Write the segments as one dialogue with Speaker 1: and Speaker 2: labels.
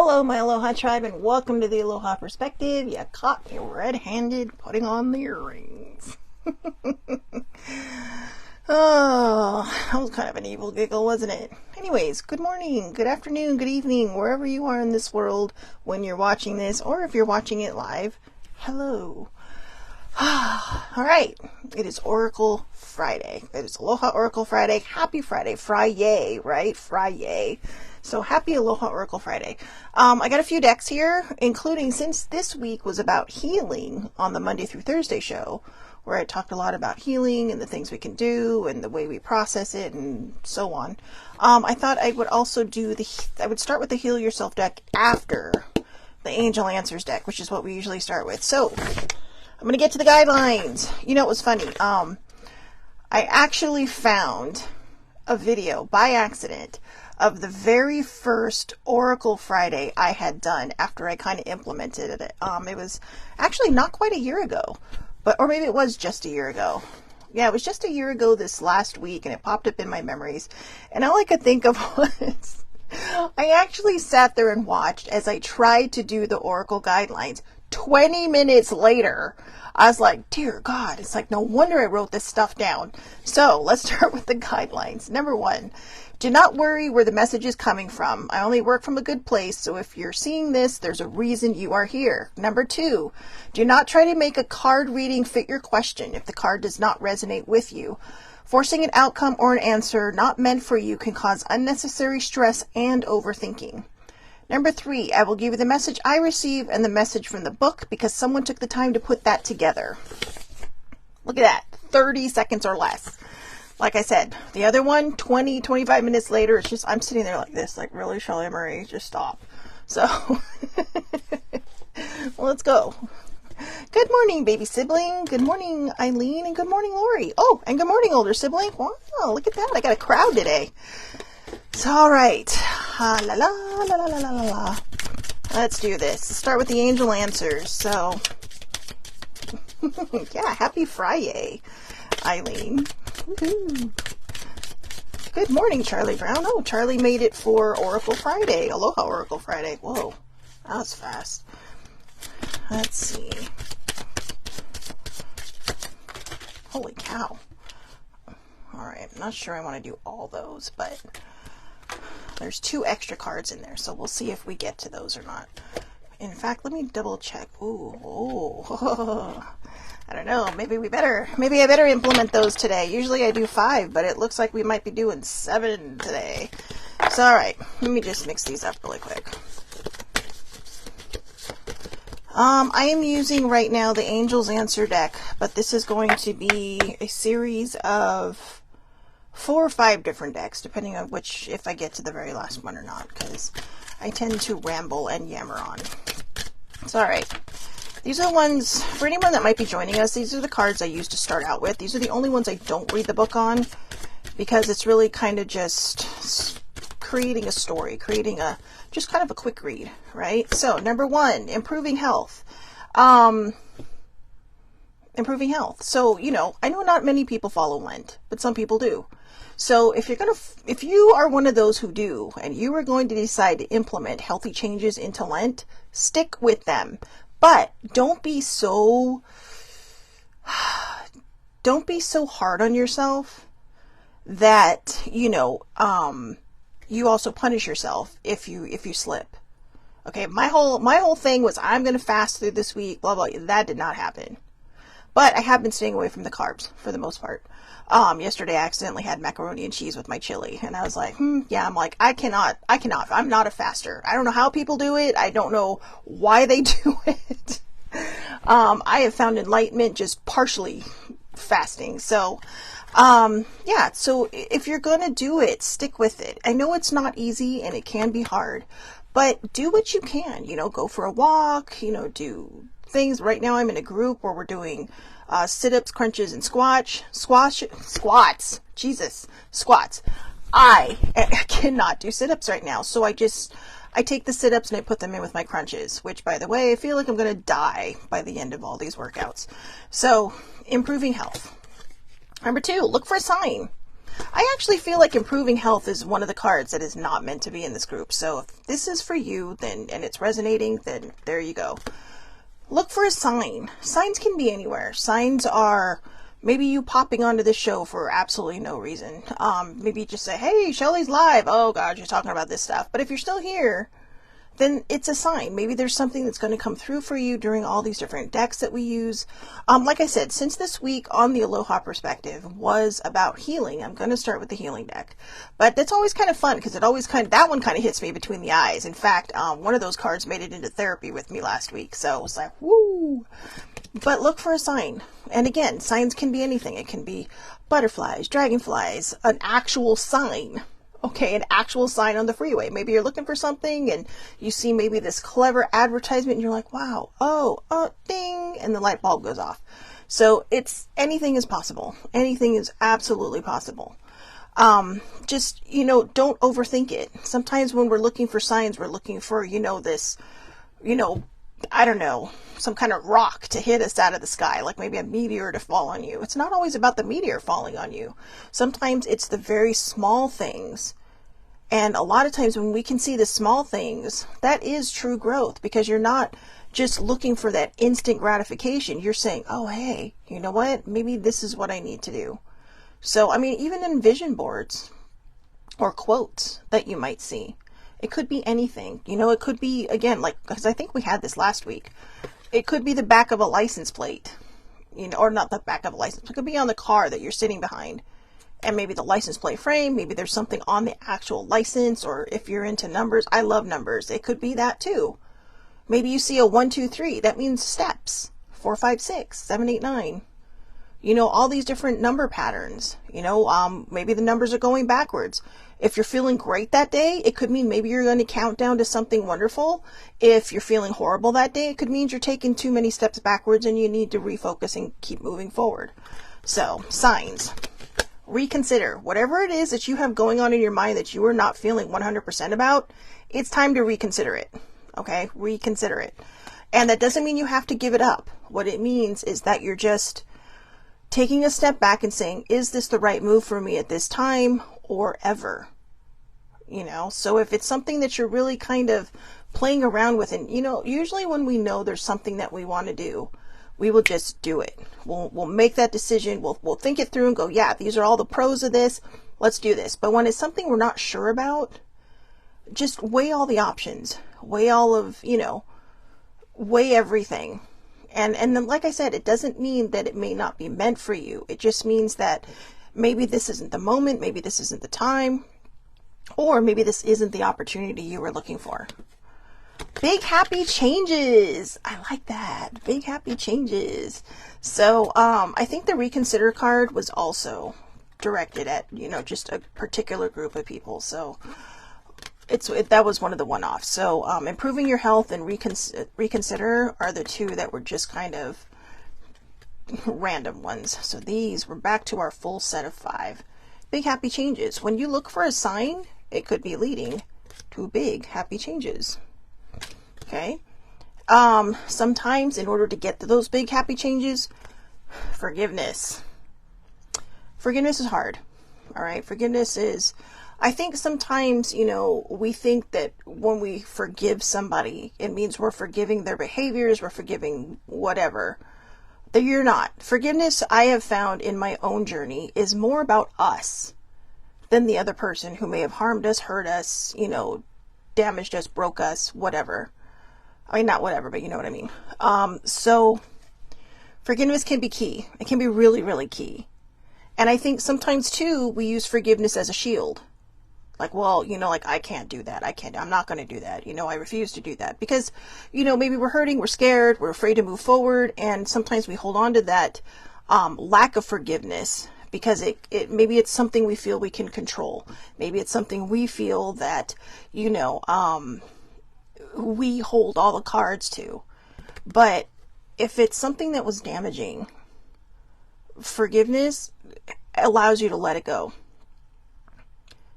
Speaker 1: Hello, my Aloha tribe, and welcome to the Aloha Perspective. You caught me red-handed putting on the earrings. Oh, that was kind of an evil giggle, wasn't it? Anyways, good morning, good afternoon, good evening, wherever you are in this world when you're watching this, or if you're watching it live, hello. Alright, it is Oracle Friday. It is Aloha Oracle Friday. Happy Friday. Fry-yay, right? Fry-yay. So happy Aloha Oracle Friday. I got a few decks here, including since this week was about healing on the Monday through Thursday show, where I talked a lot about healing and the things we can do and the way we process it and so on. I thought I would also I would start with the Heal Yourself deck after the Angel Answers deck, which is what we usually start with. So I'm going to get to the guidelines. You know, it was funny. I actually found a video by accident of the very first Oracle Friday I had done after I kind of implemented it. It was actually not quite a year ago, or maybe it was just a year ago. Yeah, it was just a year ago this last week, and it popped up in my memories. And all I could think of was, I actually sat there and watched as I tried to do the Oracle guidelines. 20 minutes later, I was like, dear God, it's like, no wonder I wrote this stuff down. So let's start with the guidelines. Number 1, do not worry where the message is coming from. I only work from a good place, so if you're seeing this, there's a reason you are here. Number 2, do not try to make a card reading fit your question if the card does not resonate with you. Forcing an outcome or an answer not meant for you can cause unnecessary stress and overthinking. Number 3, I will give you the message I receive and the message from the book because someone took the time to put that together. Look at that, 30 seconds or less. Like I said, the other one, 20, 25 minutes later, it's just, I'm sitting there like this, like, really, Shelley Marie, just stop. So, well, let's go. Good morning, baby sibling. Good morning, Eileen, and good morning, Lori. Oh, and good morning, older sibling. Wow, look at that. I got a crowd today. So, all right. La la la la la la la. Let's do this. Start with the angel answers. So, yeah, happy Friday, Eileen. Woohoo. Good morning, Charlie Brown. Oh, Charlie made it for Oracle Friday. Aloha Oracle Friday. Whoa, that was fast. Let's see. Holy cow. All right, I'm not sure I want to do all those, but there's 2 extra cards in there, so we'll see if we get to those or not. In fact, let me double check. Ooh, I don't know. Maybe I better implement those today. Usually I do 5, but it looks like we might be doing 7 today. So, all right, let me just mix these up really quick. I am using right now the Angel's Answer deck, but this is going to be a series of 4 or 5 different decks, depending on if I get to the very last one or not, because I tend to ramble and yammer on. So, all right. These are the ones, for anyone that might be joining us, these are the cards I used to start out with. These are the only ones I don't read the book on, because it's really kind of just creating a story, just kind of a quick read, right? So, number 1, improving health. Improving health. So, you know, I know not many people follow Lent, but some people do. So if you are one of those who do, and you are going to decide to implement healthy changes into Lent, stick with them. But don't be so hard on yourself that, you know, you also punish yourself if you slip. Okay, my whole thing was I'm going to fast through this week, blah, blah. That did not happen. But I have been staying away from the carbs for the most part. Yesterday I accidentally had macaroni and cheese with my chili, and I was like, yeah, I'm like, I cannot, I'm not a faster. I don't know how people do it. I don't know why they do it. I have found enlightenment just partially fasting. So, yeah, so if you're going to do it, stick with it. I know it's not easy and it can be hard, but do what you can, you know, go for a walk, you know, do things. Right now I'm in a group where we're doing sit-ups, crunches, and squats. I cannot do sit-ups right now, so I take the sit-ups and I put them in with my crunches, which, by the way, I feel like I'm going to die by the end of all these workouts. So, improving health. Number 2, look for a sign. I actually feel like improving health is one of the cards that is not meant to be in this group. So if this is for you, then, and it's resonating, then there you go. Look for a sign. Signs can be anywhere. Signs are maybe you popping onto this show for absolutely no reason. Maybe you just say, hey, Shelly's live. Oh God, you're talking about this stuff. But if you're still here, then it's a sign. Maybe there's something that's going to come through for you during all these different decks that we use. Like I said, since this week on the Aloha perspective was about healing, I'm going to start with the healing deck. But that's always kind of fun because it always that one kind of hits me between the eyes. In fact, one of those cards made it into therapy with me last week. So it was like, woo! But look for a sign. And again, signs can be anything. It can be butterflies, dragonflies, an actual sign. Okay, an actual sign on the freeway. Maybe you're looking for something and you see maybe this clever advertisement and you're like, wow, ding, and the light bulb goes off. So anything is possible. Anything is absolutely possible. Just, don't overthink it. Sometimes when we're looking for signs, we're looking for, this, I don't know, some kind of rock to hit us out of the sky, like maybe a meteor to fall on you. It's not always about the meteor falling on you. Sometimes it's the very small things. And a lot of times when we can see the small things, that is true growth, because you're not just looking for that instant gratification. You're saying, oh, hey, you know what? Maybe this is what I need to do. So, even in vision boards or quotes that you might see, it could be anything. It could be, again, because I think we had this last week. It could be the back of a license plate, or not the back of a license plate. It could be on the car that you're sitting behind. And maybe the license plate frame, maybe there's something on the actual license, or if you're into numbers, I love numbers. It could be that too. Maybe you see a 1, 2, 3. That means steps. 4, 5, 6, 7, 8, 9. All these different number patterns. Maybe the numbers are going backwards. If you're feeling great that day, it could mean maybe you're going to count down to something wonderful. If you're feeling horrible that day, it could mean you're taking too many steps backwards and you need to refocus and keep moving forward. So, signs. Reconsider. Whatever it is that you have going on in your mind that you are not feeling 100% about, it's time to reconsider it. Okay? Reconsider it. And that doesn't mean you have to give it up. What it means is that you're just taking a step back and saying, is this the right move for me at this time or ever? So if it's something that you're really kind of playing around with, and usually when we know there's something that we want to do, we will just do it. We'll make that decision. We'll think it through and go, yeah, these are all the pros of this. Let's do this. But when it's something we're not sure about, just weigh all the options. Weigh all of, weigh everything. And then, like I said, it doesn't mean that it may not be meant for you. It just means that maybe this isn't the moment, maybe this isn't the time, or maybe this isn't the opportunity you were looking for. Big happy changes. I like that. Big happy changes. So, I think the reconsider card was also directed at, just a particular group of people. So, that was one of the one-offs. So, improving your health and reconsider are the two that were just kind of random ones. So these, we're back to our full set of 5. Big happy changes. When you look for a sign, it could be leading to big happy changes. Okay. Sometimes in order to get to those big happy changes, forgiveness. Forgiveness is hard. All right. Forgiveness is, I think sometimes, we think that when we forgive somebody, it means we're forgiving their behaviors, we're forgiving whatever. That you're not. Forgiveness, I have found in my own journey, is more about us than the other person who may have harmed us, hurt us, damaged us, broke us, whatever. Not whatever, but you know what I mean. So forgiveness can be key. It can be really, really key. And I think sometimes too, we use forgiveness as a shield. Like, well, I can't do that. I'm not going to do that. I refuse to do that because, maybe we're hurting, we're scared, we're afraid to move forward. And sometimes we hold on to that, lack of forgiveness because maybe it's something we feel we can control. Maybe it's something we feel that, we hold all the cards to. But if it's something that was damaging, forgiveness allows you to let it go.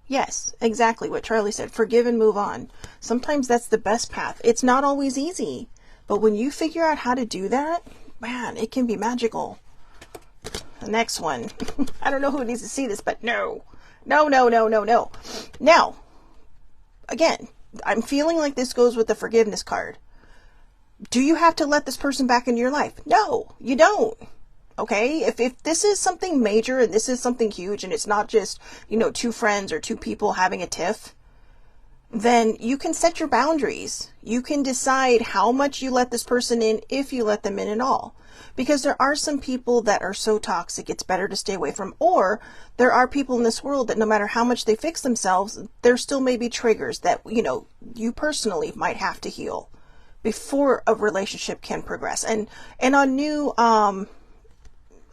Speaker 1: Yes, exactly what Charlie said. Forgive and move on. Sometimes that's the best path. It's not always easy, but when you figure out how to do that, man, it can be magical. The next one. I don't know who needs to see this, but no. No, no, no, no, no. Now, again, I'm feeling like this goes with the forgiveness card. Do you have to let this person back into your life? No, you don't. Okay? If this is something major and this is something huge and it's not just, two friends or two people having a tiff, then you can set your boundaries. You can decide how much you let this person in, if you let them in at all. Because there are some people that are so toxic, it's better to stay away from. Or there are people in this world that no matter how much they fix themselves, there still may be triggers that, you personally might have to heal before a relationship can progress. And on new,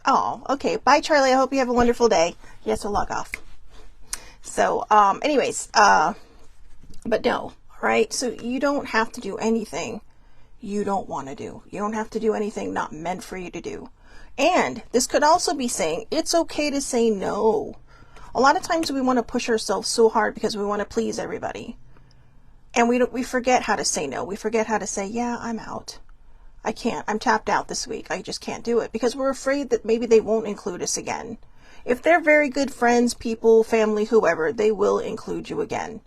Speaker 1: okay. Bye, Charlie. I hope you have a wonderful day. Yes, we'll log off. So, anyways, but no, right? So you don't have to do anything you don't want to do. You don't have to do anything not meant for you to do. And this could also be saying it's okay to say no. A lot of times we want to push ourselves so hard because we want to please everybody. And we forget how to say no. We forget how to say, yeah, I'm out. I can't. I'm tapped out this week. I just can't do it because we're afraid that maybe they won't include us again. If they're very good friends, people, family, whoever, they will include you again.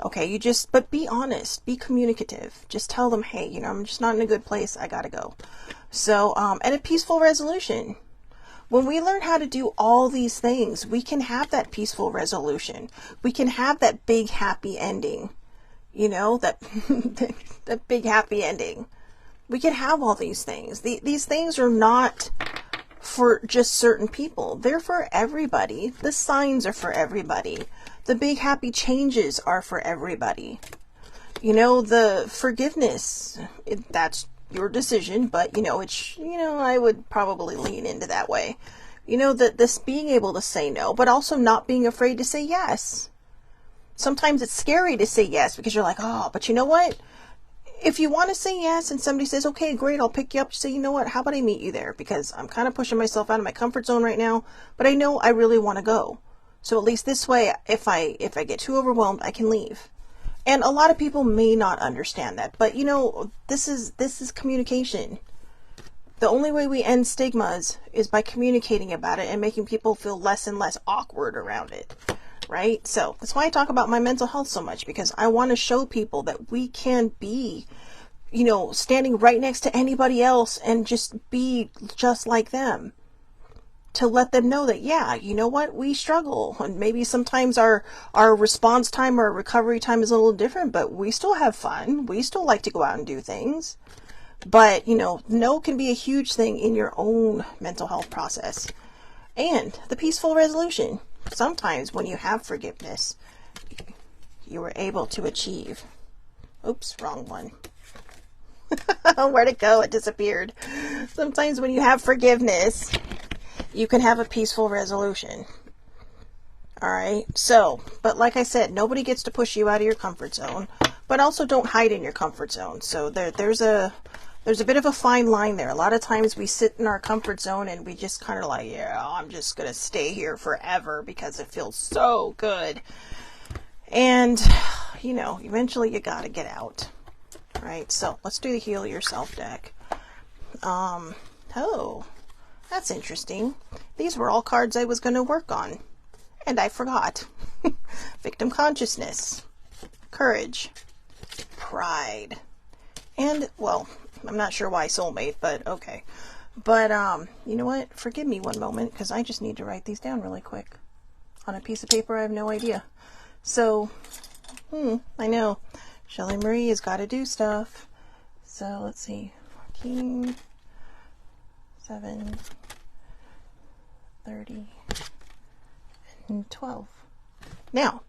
Speaker 1: Okay, but be honest, be communicative. Just tell them, hey, I'm just not in a good place. I gotta go. So, and a peaceful resolution. When we learn how to do all these things, we can have that peaceful resolution. We can have that big happy ending. That, that big happy ending. We can have all these things. These things are not for just certain people. They're for everybody. The signs are for everybody. The big happy changes are for everybody. The forgiveness, that's your decision, but I would probably lean into that way. This being able to say no, but also not being afraid to say yes. Sometimes it's scary to say yes because you're like, oh, but you know what? If you want to say yes and somebody says, okay, great, I'll pick you up, say, you know what, how about I meet you there? Because I'm kind of pushing myself out of my comfort zone right now, but I know I really want to go. So at least this way, if I get too overwhelmed, I can leave. And a lot of people may not understand that, but this is communication. The only way we end stigmas is by communicating about it and making people feel less and less awkward around it. Right? So that's why I talk about my mental health so much, because I want to show people that we can be, standing right next to anybody else and just be just like them. To let them know that, yeah, you know what, we struggle. And maybe sometimes our response time or recovery time is a little different, but we still have fun. We still like to go out and do things. But, no can be a huge thing in your own mental health process. And the peaceful resolution. Sometimes when you have forgiveness, you were able to achieve. Oops, wrong one. Where'd it go? It disappeared. Sometimes when you have forgiveness, you can have a peaceful resolution. All right. So, but like I said, nobody gets to push you out of your comfort zone, but also don't hide in your comfort zone. So there's a bit of a fine line there. A lot of times we sit in our comfort zone and we just kind of like, yeah, I'm just going to stay here forever because it feels so good. And, eventually you got to get out. All right. So let's do the Heal Yourself deck. Oh, that's interesting. These were all cards I was going to work on, and I forgot. Victim consciousness, courage, pride, and, well, I'm not sure why soulmate, but okay. But, you know what? Forgive me one moment, because I just need to write these down really quick. On a piece of paper, I have no idea. So, I know. Shelly Marie has got to do stuff. So, let's see. 14... 7, 30, and 12. Now,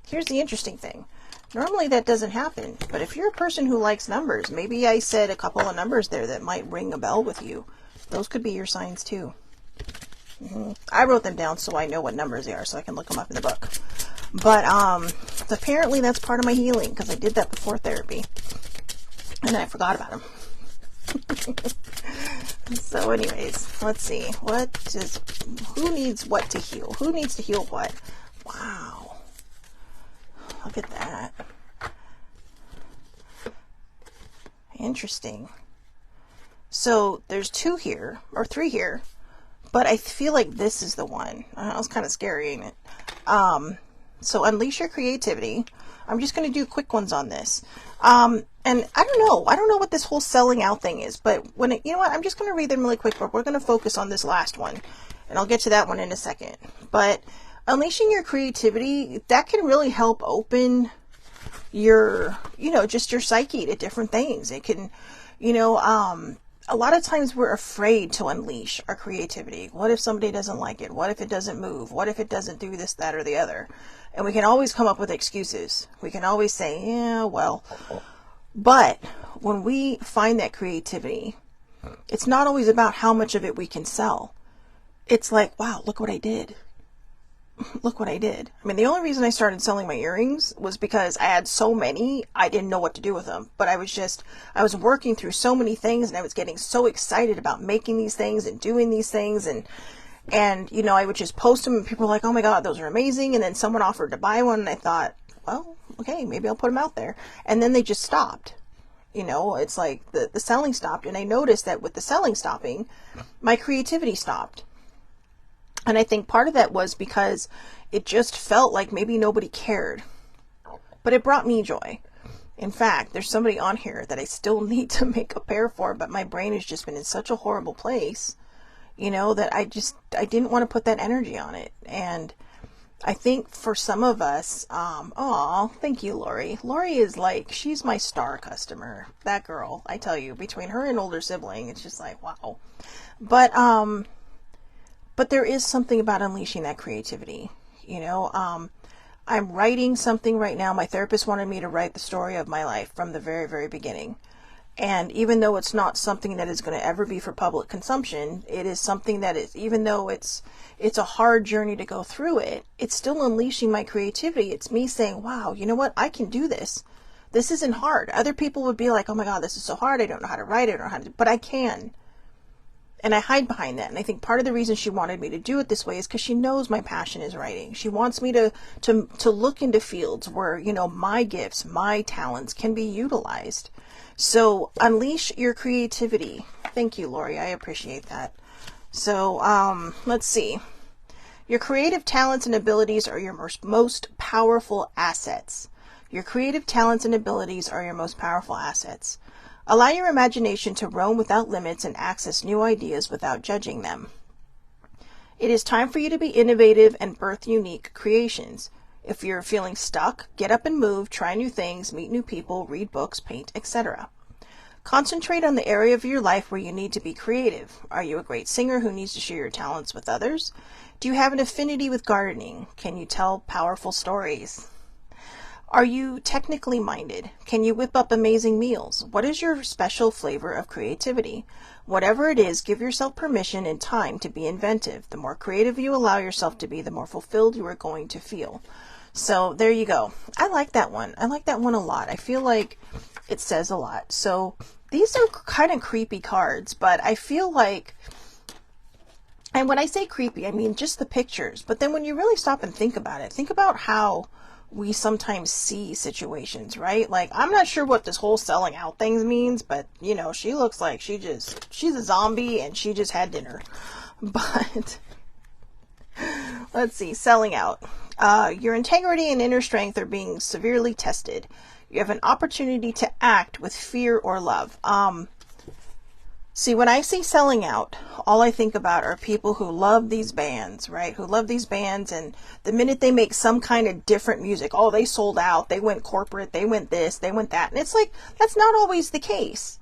Speaker 1: here's the interesting thing. Normally that doesn't happen, but if you're a person who likes numbers, maybe I said a couple of numbers there that might ring a bell with you. Those could be your signs too. I wrote them down so I know what numbers they are, so I can look them up in the book. But apparently that's part of my healing, because I did that before therapy, and then I forgot about them. So anyways, let's see. Who needs what to heal? Who needs to heal what? Wow. Look at that. Interesting. So there's 2 here, or 3 here, but I feel like this is the one. That was kind of scary, ain't it? So unleash your creativity. I'm just going to do quick ones on this. And I don't know what this whole selling out thing is, but you know what, I'm just going to read them really quick, but we're going to focus on this last one, and I'll get to that one in a second. But unleashing your creativity, that can really help open your, just your psyche to different things. It can, a lot of times we're afraid to unleash our creativity. What if somebody doesn't like it? What if it doesn't move? What if it doesn't do this, that, or the other? And we can always come up with excuses. We can always say, yeah, well, but when we find that creativity, it's not always about how much of it we can sell. It's like, wow, look what I did. Look what I did. I mean, the only reason I started selling my earrings was because I had so many, I didn't know what to do with them. But I was working through so many things, and I was getting so excited about making these things and doing these things. And I would just post them, and people were like, oh my God, those are amazing. And then someone offered to buy one, and I thought, well, okay, maybe I'll put them out there. And then they just stopped. It's like the selling stopped. And I noticed that with the selling stopping, my creativity stopped. And I think part of that was because it just felt like maybe nobody cared. But it brought me joy. In fact, there's somebody on here that I still need to make a pair for, but my brain has just been in such a horrible place, that I didn't want to put that energy on it. And I think for some of us, thank you, Lori. Lori is like, she's my star customer. That girl, I tell you, between her and older sibling, it's just like, wow. But there is something about unleashing that creativity. I'm writing something right now. My therapist wanted me to write the story of my life from the very, very beginning. And even though it's not something that is going to ever be for public consumption, it is something that is, even though it's a hard journey to go through it, it's still unleashing my creativity. It's me saying, wow, you know what? I can do this. This isn't hard. Other people would be like, oh my God, this is so hard. I don't know how to write it. I don't know how to, but I can. And I hide behind that. And I think part of the reason she wanted me to do it this way is because she knows my passion is writing. She wants me to look into fields where, my gifts, my talents can be utilized. So unleash your creativity. Thank you, Lori. I appreciate that. So, let's see. Your creative talents and abilities are your most powerful assets. Your creative talents and abilities are your most powerful assets. Allow your imagination to roam without limits and access new ideas without judging them. It is time for you to be innovative and birth unique creations. If you're feeling stuck, get up and move, try new things, meet new people, read books, paint, etc. Concentrate on the area of your life where you need to be creative. Are you a great singer who needs to share your talents with others? Do you have an affinity with gardening? Can you tell powerful stories? Are you technically minded? Can you whip up amazing meals? What is your special flavor of creativity? Whatever it is, give yourself permission and time to be inventive. The more creative you allow yourself to be, the more fulfilled you are going to feel. So there you go. I like that one. I like that one a lot. I feel like it says a lot. So these are kind of creepy cards, but I feel like, and when I say creepy, I mean just the pictures. But then when you really stop and think about it, think about how we sometimes see situations, right? Like, I'm not sure what this whole selling out things means, but she looks like she's a zombie and she just had dinner. But let's see, selling out. Your integrity and inner strength are being severely tested. You have an opportunity to act with fear or love. See, when I say selling out, all I think about are people who love these bands, right? Who love these bands, and the minute they make some kind of different music, oh, they sold out, they went corporate, they went this, they went that. And it's like, that's not always the case.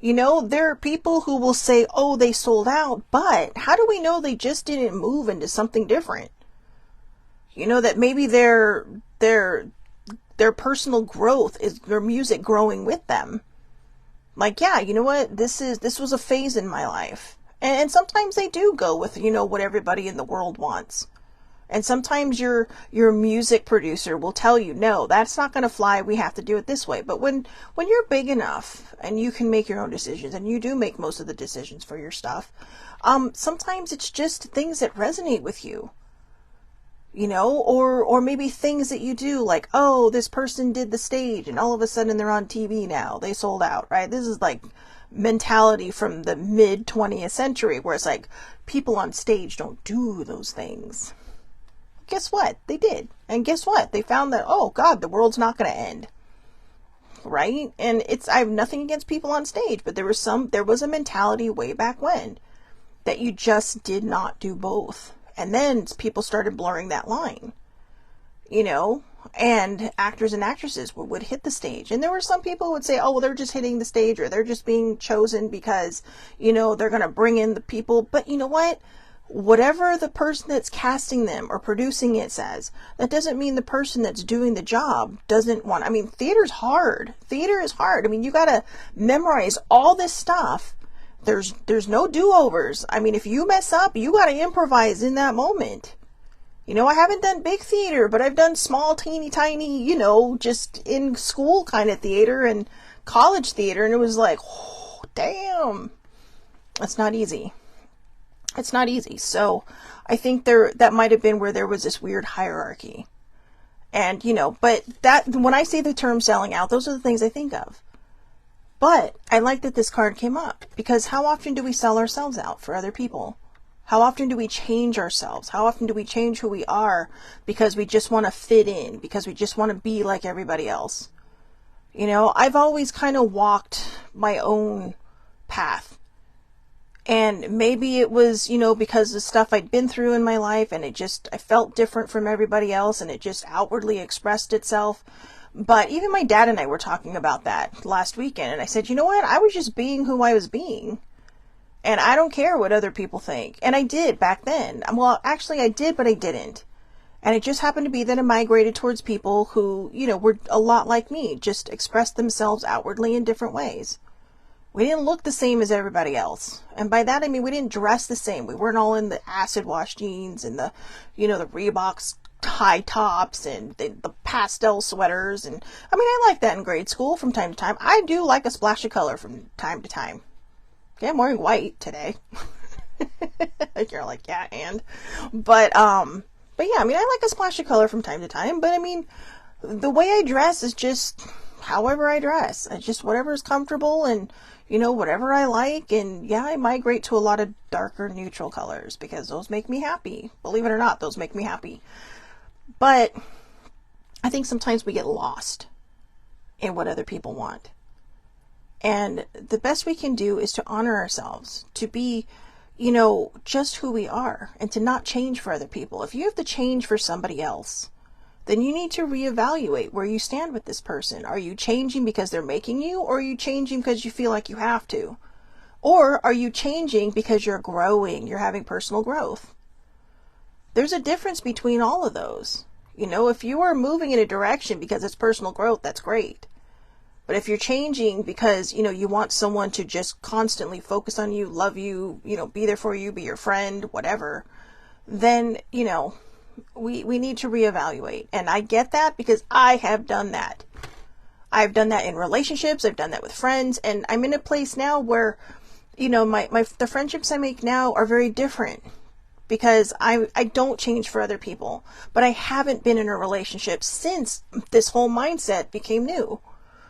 Speaker 1: There are people who will say, oh, they sold out, but how do we know they just didn't move into something different? That maybe their personal growth is their music growing with them. Like, yeah, you know what? This was a phase in my life. And sometimes they do go with, what everybody in the world wants. And sometimes your music producer will tell you, no, that's not going to fly. We have to do it this way. But when you're big enough and you can make your own decisions, and you do make most of the decisions for your stuff, sometimes it's just things that resonate with you. Or maybe things that you do, like, oh, this person did the stage and all of a sudden they're on TV now. They sold out, right? This is like mentality from the mid 20th century where it's like people on stage don't do those things. guess what? They did. And guess what? They found that, oh God, the world's not going to end. Right? And I have nothing against people on stage, but there was a mentality way back when that you just did not do both. And then people started blurring that line, and actors and actresses would hit the stage. And there were some people who would say, oh, well, they're just hitting the stage, or they're just being chosen because, they're going to bring in the people. But you know what? Whatever the person that's casting them or producing it says, that doesn't mean the person that's doing the job doesn't want. I mean, theater's hard. Theater is hard. I mean, you got to memorize all this stuff. There's no do-overs. I mean, if you mess up, you got to improvise in that moment. I haven't done big theater, but I've done small, teeny, tiny, just in school kind of theater and college theater. And it was like, oh, damn, that's not easy. It's not easy. So I think that might have been where there was this weird hierarchy. And, but that, when I say the term selling out, those are the things I think of. But I like that this card came up, because how often do we sell ourselves out for other people? How often do we change ourselves? How often do we change who we are because we just want to fit in, because we just want to be like everybody else? I've always kind of walked my own path. And maybe it was, because of stuff I'd been through in my life, and I felt different from everybody else, and it just outwardly expressed itself. But even my dad and I were talking about that last weekend, and I said, you know what? I was just being who I was being. And I don't care what other people think. And I did back then. Well, actually I did, but I didn't. And it just happened to be that I migrated towards people who, were a lot like me, just expressed themselves outwardly in different ways. We didn't look the same as everybody else. And by that, I mean, we didn't dress the same. We weren't all in the acid wash jeans and the Reeboks high tops and the pastel sweaters. And I mean, I like that in grade school from time to time. I do like a splash of color from time to time. Okay, I'm wearing white today. You're like, yeah, but yeah, I mean, I like a splash of color from time to time, but I mean, the way I dress is just however I dress. It's just whatever is comfortable and, whatever I like. And yeah, I migrate to a lot of darker neutral colors because those make me happy. Believe it or not, those make me happy. But I think sometimes we get lost in what other people want. And the best we can do is to honor ourselves, to be, just who we are, and to not change for other people. If you have to change for somebody else, then you need to reevaluate where you stand with this person. Are you changing because they're making you, or are you changing because you feel like you have to? Or are you changing because you're growing, you're having personal growth? There's a difference between all of those. If you are moving in a direction because it's personal growth, that's great. But if you're changing because, you want someone to just constantly focus on you, love you, be there for you, be your friend, whatever, then, we need to reevaluate. And I get that because I have done that. I've done that in relationships. I've done that with friends. And I'm in a place now where, the friendships I make now are very different because I don't change for other people. But I haven't been in a relationship since this whole mindset became new.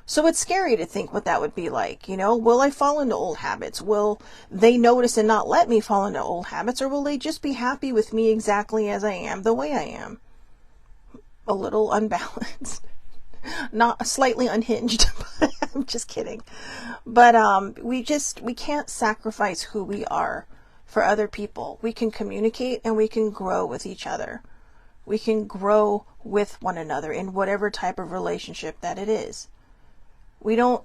Speaker 1: So it's scary to think what that would be like. Will I fall into old habits? Will they notice and not let me fall into old habits? Or will they just be happy with me exactly as I am, the way I am? A little unbalanced. Not slightly unhinged. I'm just kidding. But we can't sacrifice who we are for other people. We can communicate and we can grow with each other. We can grow with one another in whatever type of relationship that it is.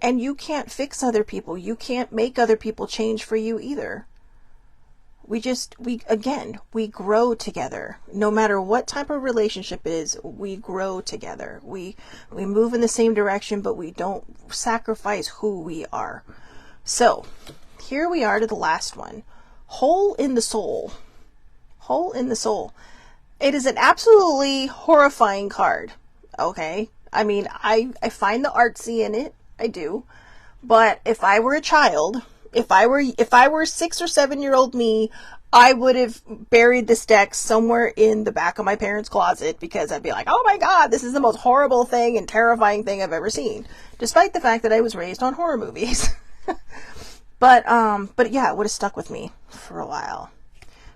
Speaker 1: And you can't fix other people. You can't make other people change for you either. We grow together. No matter what type of relationship it is, we grow together. We move in the same direction, but we don't sacrifice who we are. So, here we are to the last one. Hole in the soul. Hole in the soul. It is an absolutely horrifying card. Okay? I mean, I find the artsy in it. I do. But if I were a child, if I were 6 or 7-year-old me, I would have buried this deck somewhere in the back of my parents' closet because I'd be like, oh my God, this is the most horrible thing and terrifying thing I've ever seen. Despite the fact that I was raised on horror movies. But yeah, it would have stuck with me for a while.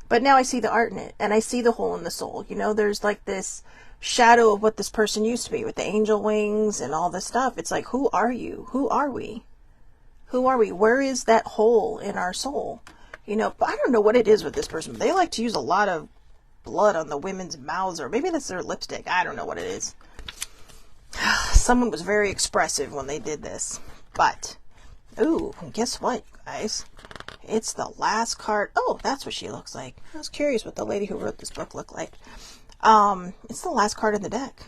Speaker 1: But now I see the art in it, and I see the hole in the soul. You know, there's like this shadow of what this person used to be with the angel wings and all this stuff. It's like, who are you? Who are we? Who are we? Where is that hole in our soul? You know, but I don't know what it is with this person. They like to use a lot of blood on the women's mouths, or maybe that's their lipstick. I don't know what it is. Someone was very expressive when they did this. But, ooh, guess what, guys? It's the last card. Oh, that's what she looks like. I was curious what the lady who wrote this book looked like. It's the last card in the deck.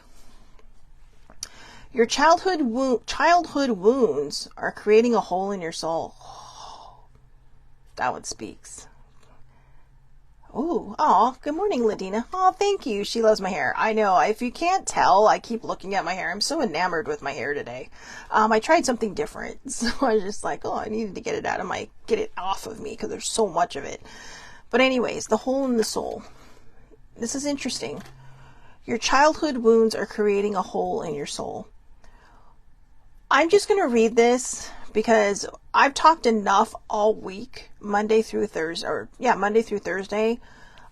Speaker 1: Your childhood wounds are creating a hole in your soul. That one speaks. Oh, good morning, Ladina. Oh, thank you. She loves my hair. I know. If you can't tell, I keep looking at my hair. I'm so enamored with my hair today. I tried something different, so I was just like, I needed to get it off of me because there's so much of it. But anyways, the hole in the soul. This is interesting. Your childhood wounds are creating a hole in your soul. I'm just going to read this because I've talked enough all week, Monday through Thursday,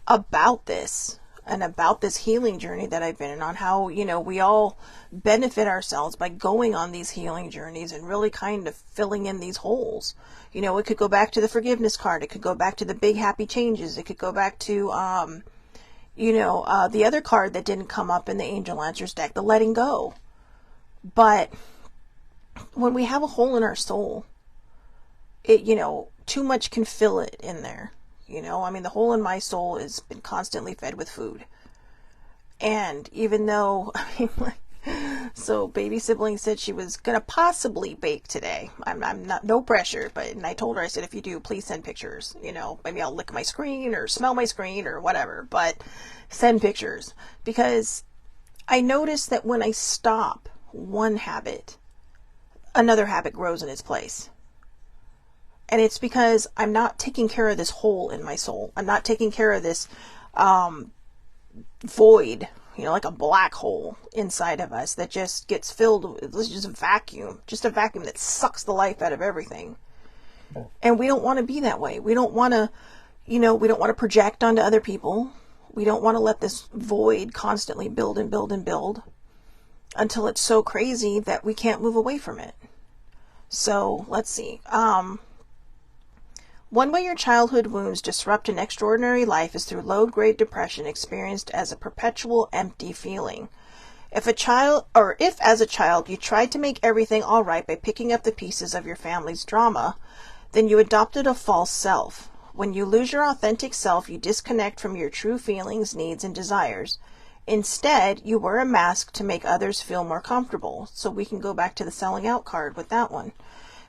Speaker 1: about this and about this healing journey that I've been on, how, we all benefit ourselves by going on these healing journeys and really kind of filling in these holes. It could go back to the forgiveness card. It could go back to the big happy changes. It could go back to, the other card that didn't come up in the Angel Answers deck, the letting go. But when we have a hole in our soul, too much can fill it in there. The hole in my soul has been constantly fed with food. And even though, so baby sibling said she was going to possibly bake today. I'm not, no pressure, and I told her, I said, if you do, please send pictures. Maybe I'll lick my screen or smell my screen or whatever, but send pictures. Because I noticed that when I stop one habit, another habit grows in its place. And it's because I'm not taking care of this hole in my soul. I'm not taking care of this void, like a black hole inside of us that just gets filled with just a vacuum that sucks the life out of everything. And we don't want to be that way. We don't want to, we don't want to project onto other people. We don't want to let this void constantly build and build and build until it's so crazy that we can't move away from it. So let's see. One way your childhood wounds disrupt an extraordinary life is through low-grade depression experienced as a perpetual empty feeling. If as a child you tried to make everything all right by picking up the pieces of your family's drama, then you adopted a false self. When you lose your authentic self, you disconnect from your true feelings, needs, and desires. Instead, you wear a mask to make others feel more comfortable. So we can go back to the selling out card with that one.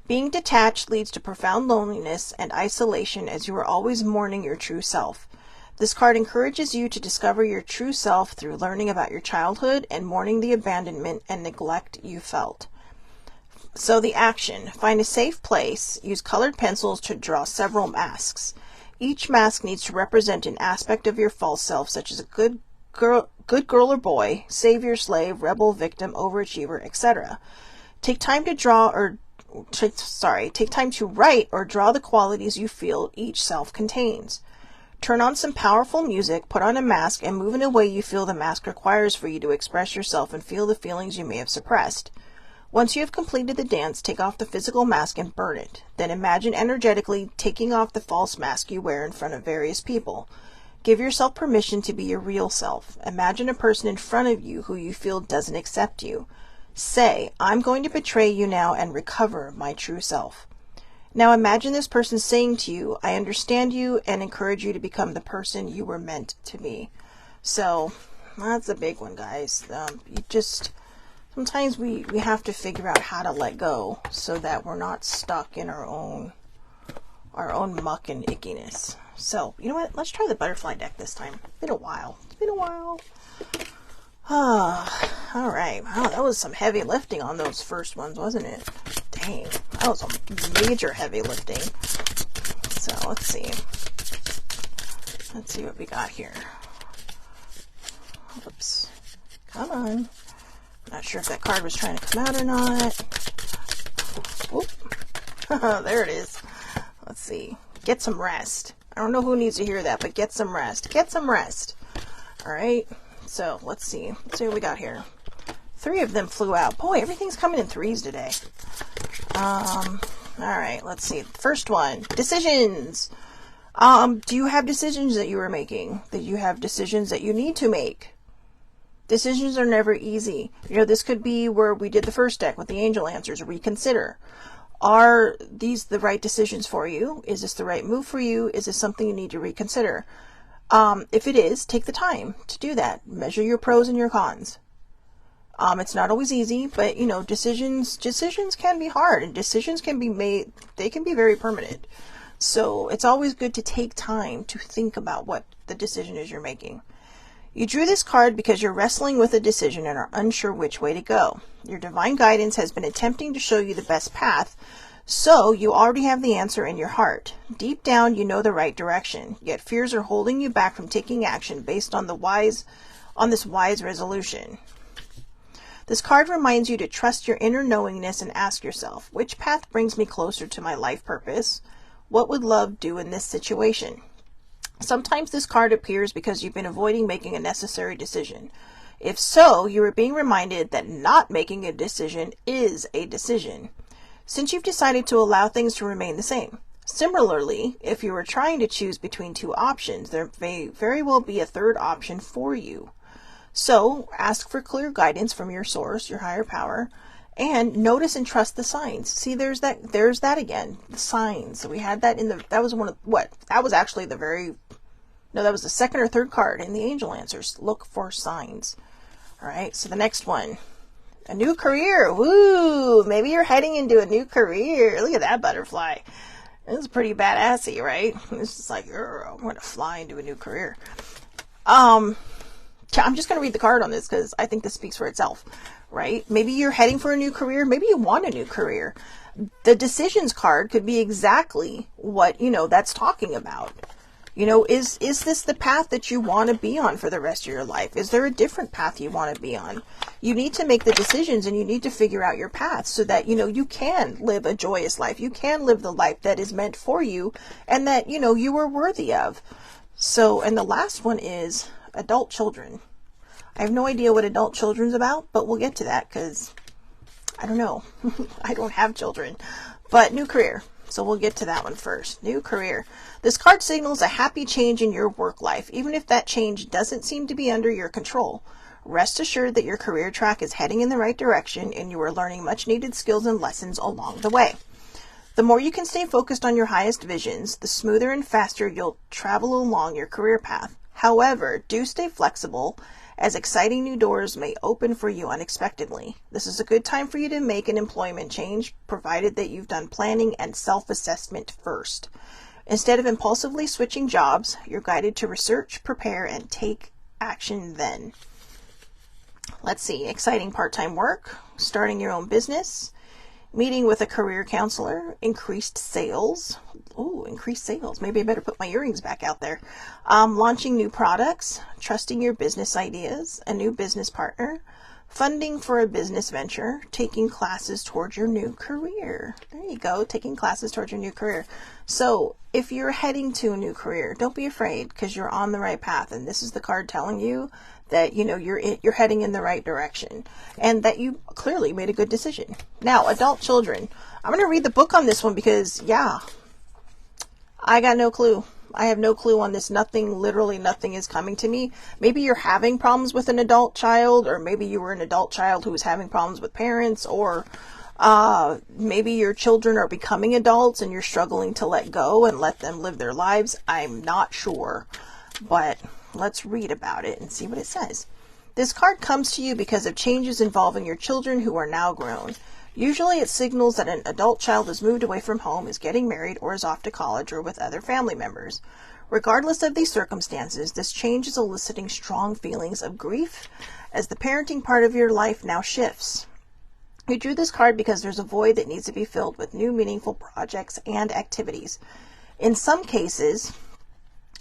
Speaker 1: Being detached leads to profound loneliness and isolation as you are always mourning your true self. This card encourages you to discover your true self through learning about your childhood and mourning the abandonment and neglect you felt. So the action: find a safe place, use colored pencils to draw several masks. Each mask needs to represent an aspect of your false self, such as a good girl or boy, savior, slave, rebel, victim, overachiever, etc. Take time to write or draw the qualities you feel each self contains. Turn on some powerful music, put on a mask, and move in a way you feel the mask requires for you to express yourself and feel the feelings you may have suppressed. Once you have completed the dance, take off the physical mask and burn it. Then imagine energetically taking off the false mask you wear in front of various people. Give yourself permission to be your real self. Imagine a person in front of you who you feel doesn't accept you. Say, I'm going to betray you now and recover my true self. Now imagine this person saying to you, I understand you, and encourage you to become the person you were meant to be. So that's a big one, guys. Sometimes we have to figure out how to let go so that we're not stuck in our own muck and ickiness. So, you know what? Let's try the butterfly deck this time. It's been a while. All right. Wow, that was some heavy lifting on those first ones, wasn't it? Dang, that was a major heavy lifting. So, let's see. Let's see what we got here. Oops. Come on. Not sure if that card was trying to come out or not. Whoop. There it is. Let's see. Get some rest. I don't know who needs to hear that, but get some rest. Get some rest. All right. So let's see. Let's see what we got here. 3 of them flew out. Boy, everything's coming in 3s today. All right. Let's see. First one, decisions. Do you have decisions that you are making? That you have decisions that you need to make? Decisions are never easy. You know, this could be where we did the first deck with the angel answers. Reconsider. Are these the right decisions for you? Is this the right move for you? Is this something you need to reconsider? If it is, take the time to do that. Measure your pros and your cons. It's not always easy, but you know, decisions can be hard, and decisions can be made, they can be very permanent. So it's always good to take time to think about what the decision is you're making. You drew this card because you're wrestling with a decision and are unsure which way to go. Your divine guidance has been attempting to show you the best path, so you already have the answer in your heart. Deep down, you know the right direction, yet fears are holding you back from taking action based on this wise resolution. This card reminds you to trust your inner knowingness and ask yourself, which path brings me closer to my life purpose? What would love do in this situation? Sometimes this card appears because you've been avoiding making a necessary decision. If so, you are being reminded that not making a decision is a decision, since you've decided to allow things to remain the same. Similarly, if you are trying to choose between 2 options, there may very well be a third option for you. So, ask for clear guidance from your source, your higher power, and notice and trust the signs. See, there's that again, the signs. So we had that that was actually that was the second or third card in the angel answers. Look for signs. All right, so the next one, a new career. Woo! Maybe you're heading into a new career. Look at that butterfly. This is pretty badassy, right? It's just like, I'm going to fly into a new career. I'm just going to read the card on this because I think this speaks for itself, right? Maybe you're heading for a new career. Maybe you want a new career. The decisions card could be exactly what, that's talking about. Is this the path that you want to be on for the rest of your life? Is there a different path you want to be on? You need to make the decisions and you need to figure out your path so that, you can live a joyous life. You can live the life that is meant for you and that, you are worthy of. So, and the last one is adult children. I have no idea what adult children's about, but we'll get to that because I don't know. I don't have children. But new career. So we'll get to that one first. New career. This card signals a happy change in your work life, even if that change doesn't seem to be under your control. Rest assured that your career track is heading in the right direction and you are learning much needed skills and lessons along the way. The more you can stay focused on your highest visions, the smoother and faster you'll travel along your career path. However, do stay flexible, as exciting new doors may open for you unexpectedly. This is a good time for you to make an employment change, provided that you've done planning and self-assessment first. Instead of impulsively switching jobs, you're guided to research, prepare, and take action then. Let's see, exciting part-time work, starting your own business, meeting with a career counselor, increased sales. Ooh, increased sales. Maybe I better put my earrings back out there. Launching new products, trusting your business ideas, a new business partner, funding for a business venture, taking classes towards your new career. There you go, taking classes towards your new career. So if you're heading to a new career, don't be afraid because you're on the right path. And this is the card telling you that, you're heading in the right direction and that you clearly made a good decision. Now, adult children. I'm going to read the book on this one because, I got no clue. I have no clue on this. Literally nothing is coming to me. Maybe you're having problems with an adult child, or maybe you were an adult child who was having problems with parents, or maybe your children are becoming adults and you're struggling to let go and let them live their lives. I'm not sure, but let's read about it and see what it says. This card comes to you because of changes involving your children who are now grown. Usually it signals that an adult child has moved away from home, is getting married, or is off to college or with other family members. Regardless of these circumstances, this change is eliciting strong feelings of grief as the parenting part of your life now shifts. You drew this card because there's a void that needs to be filled with new meaningful projects and activities. In some cases,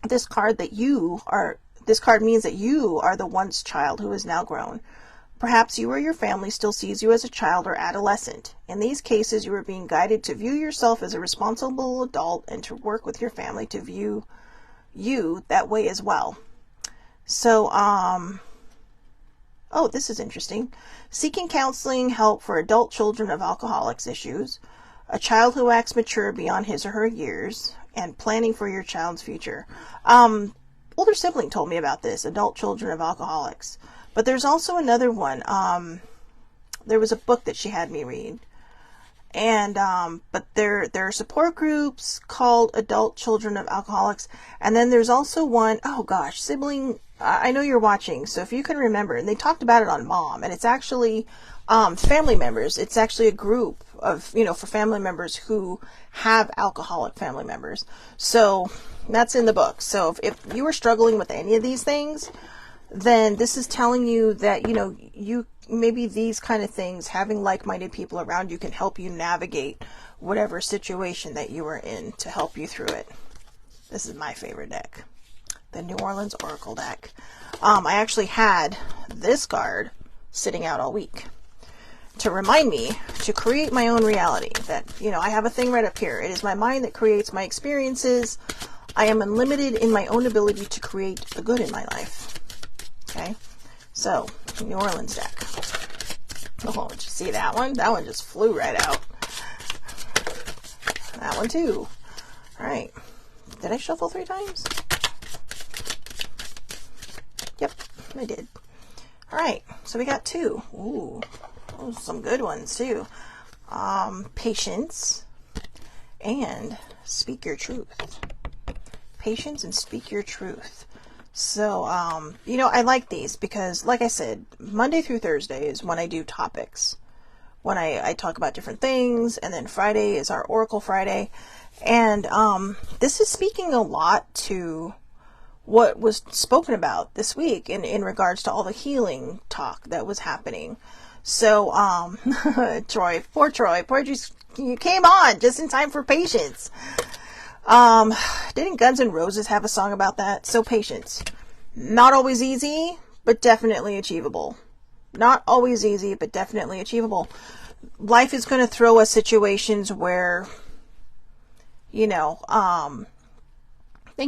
Speaker 1: this card means that you are the once child who is now grown. Perhaps you or your family still sees you as a child or adolescent. In these cases, you are being guided to view yourself as a responsible adult and to work with your family to view you that way as well. So, oh, this is interesting. Seeking counseling help for adult children of alcoholics issues, a child who acts mature beyond his or her years, and planning for your child's future. Older sibling told me about this, adult children of alcoholics. But there's also another one. There was a book that she had me read. And, but there are support groups called Adult Children of Alcoholics. And then there's also one, oh gosh, sibling, I know you're watching, so if you can remember, and they talked about it on Mom, and it's actually, family members. It's actually a group of, for family members who have alcoholic family members. So that's in the book. So if you are struggling with any of these things, then this is telling you that, you maybe these kind of things, having like-minded people around you can help you navigate whatever situation that you are in to help you through it. This is my favorite deck, the New Orleans Oracle deck. I actually had this card sitting out all week to remind me to create my own reality. That, I have a thing right up here. It is my mind that creates my experiences. I am unlimited in my own ability to create the good in my life. Okay, so New Orleans deck. Oh, did you see that one? That one just flew right out. That one too. All right. Did I shuffle 3 times? Yep, I did. All right, so we got 2. Ooh, those are some good ones too. Patience and speak your truth. Patience and speak your truth. So, I like these because, like I said, Monday through Thursday is when I do topics, when I talk about different things, and then Friday is our Oracle Friday. And this is speaking a lot to what was spoken about this week in regards to all the healing talk that was happening. So, Troy, poor you came on just in time for patience. Didn't Guns N' Roses have a song about that? So patience. Not always easy, but definitely achievable. Not always easy, but definitely achievable. Life is going to throw us situations where, thank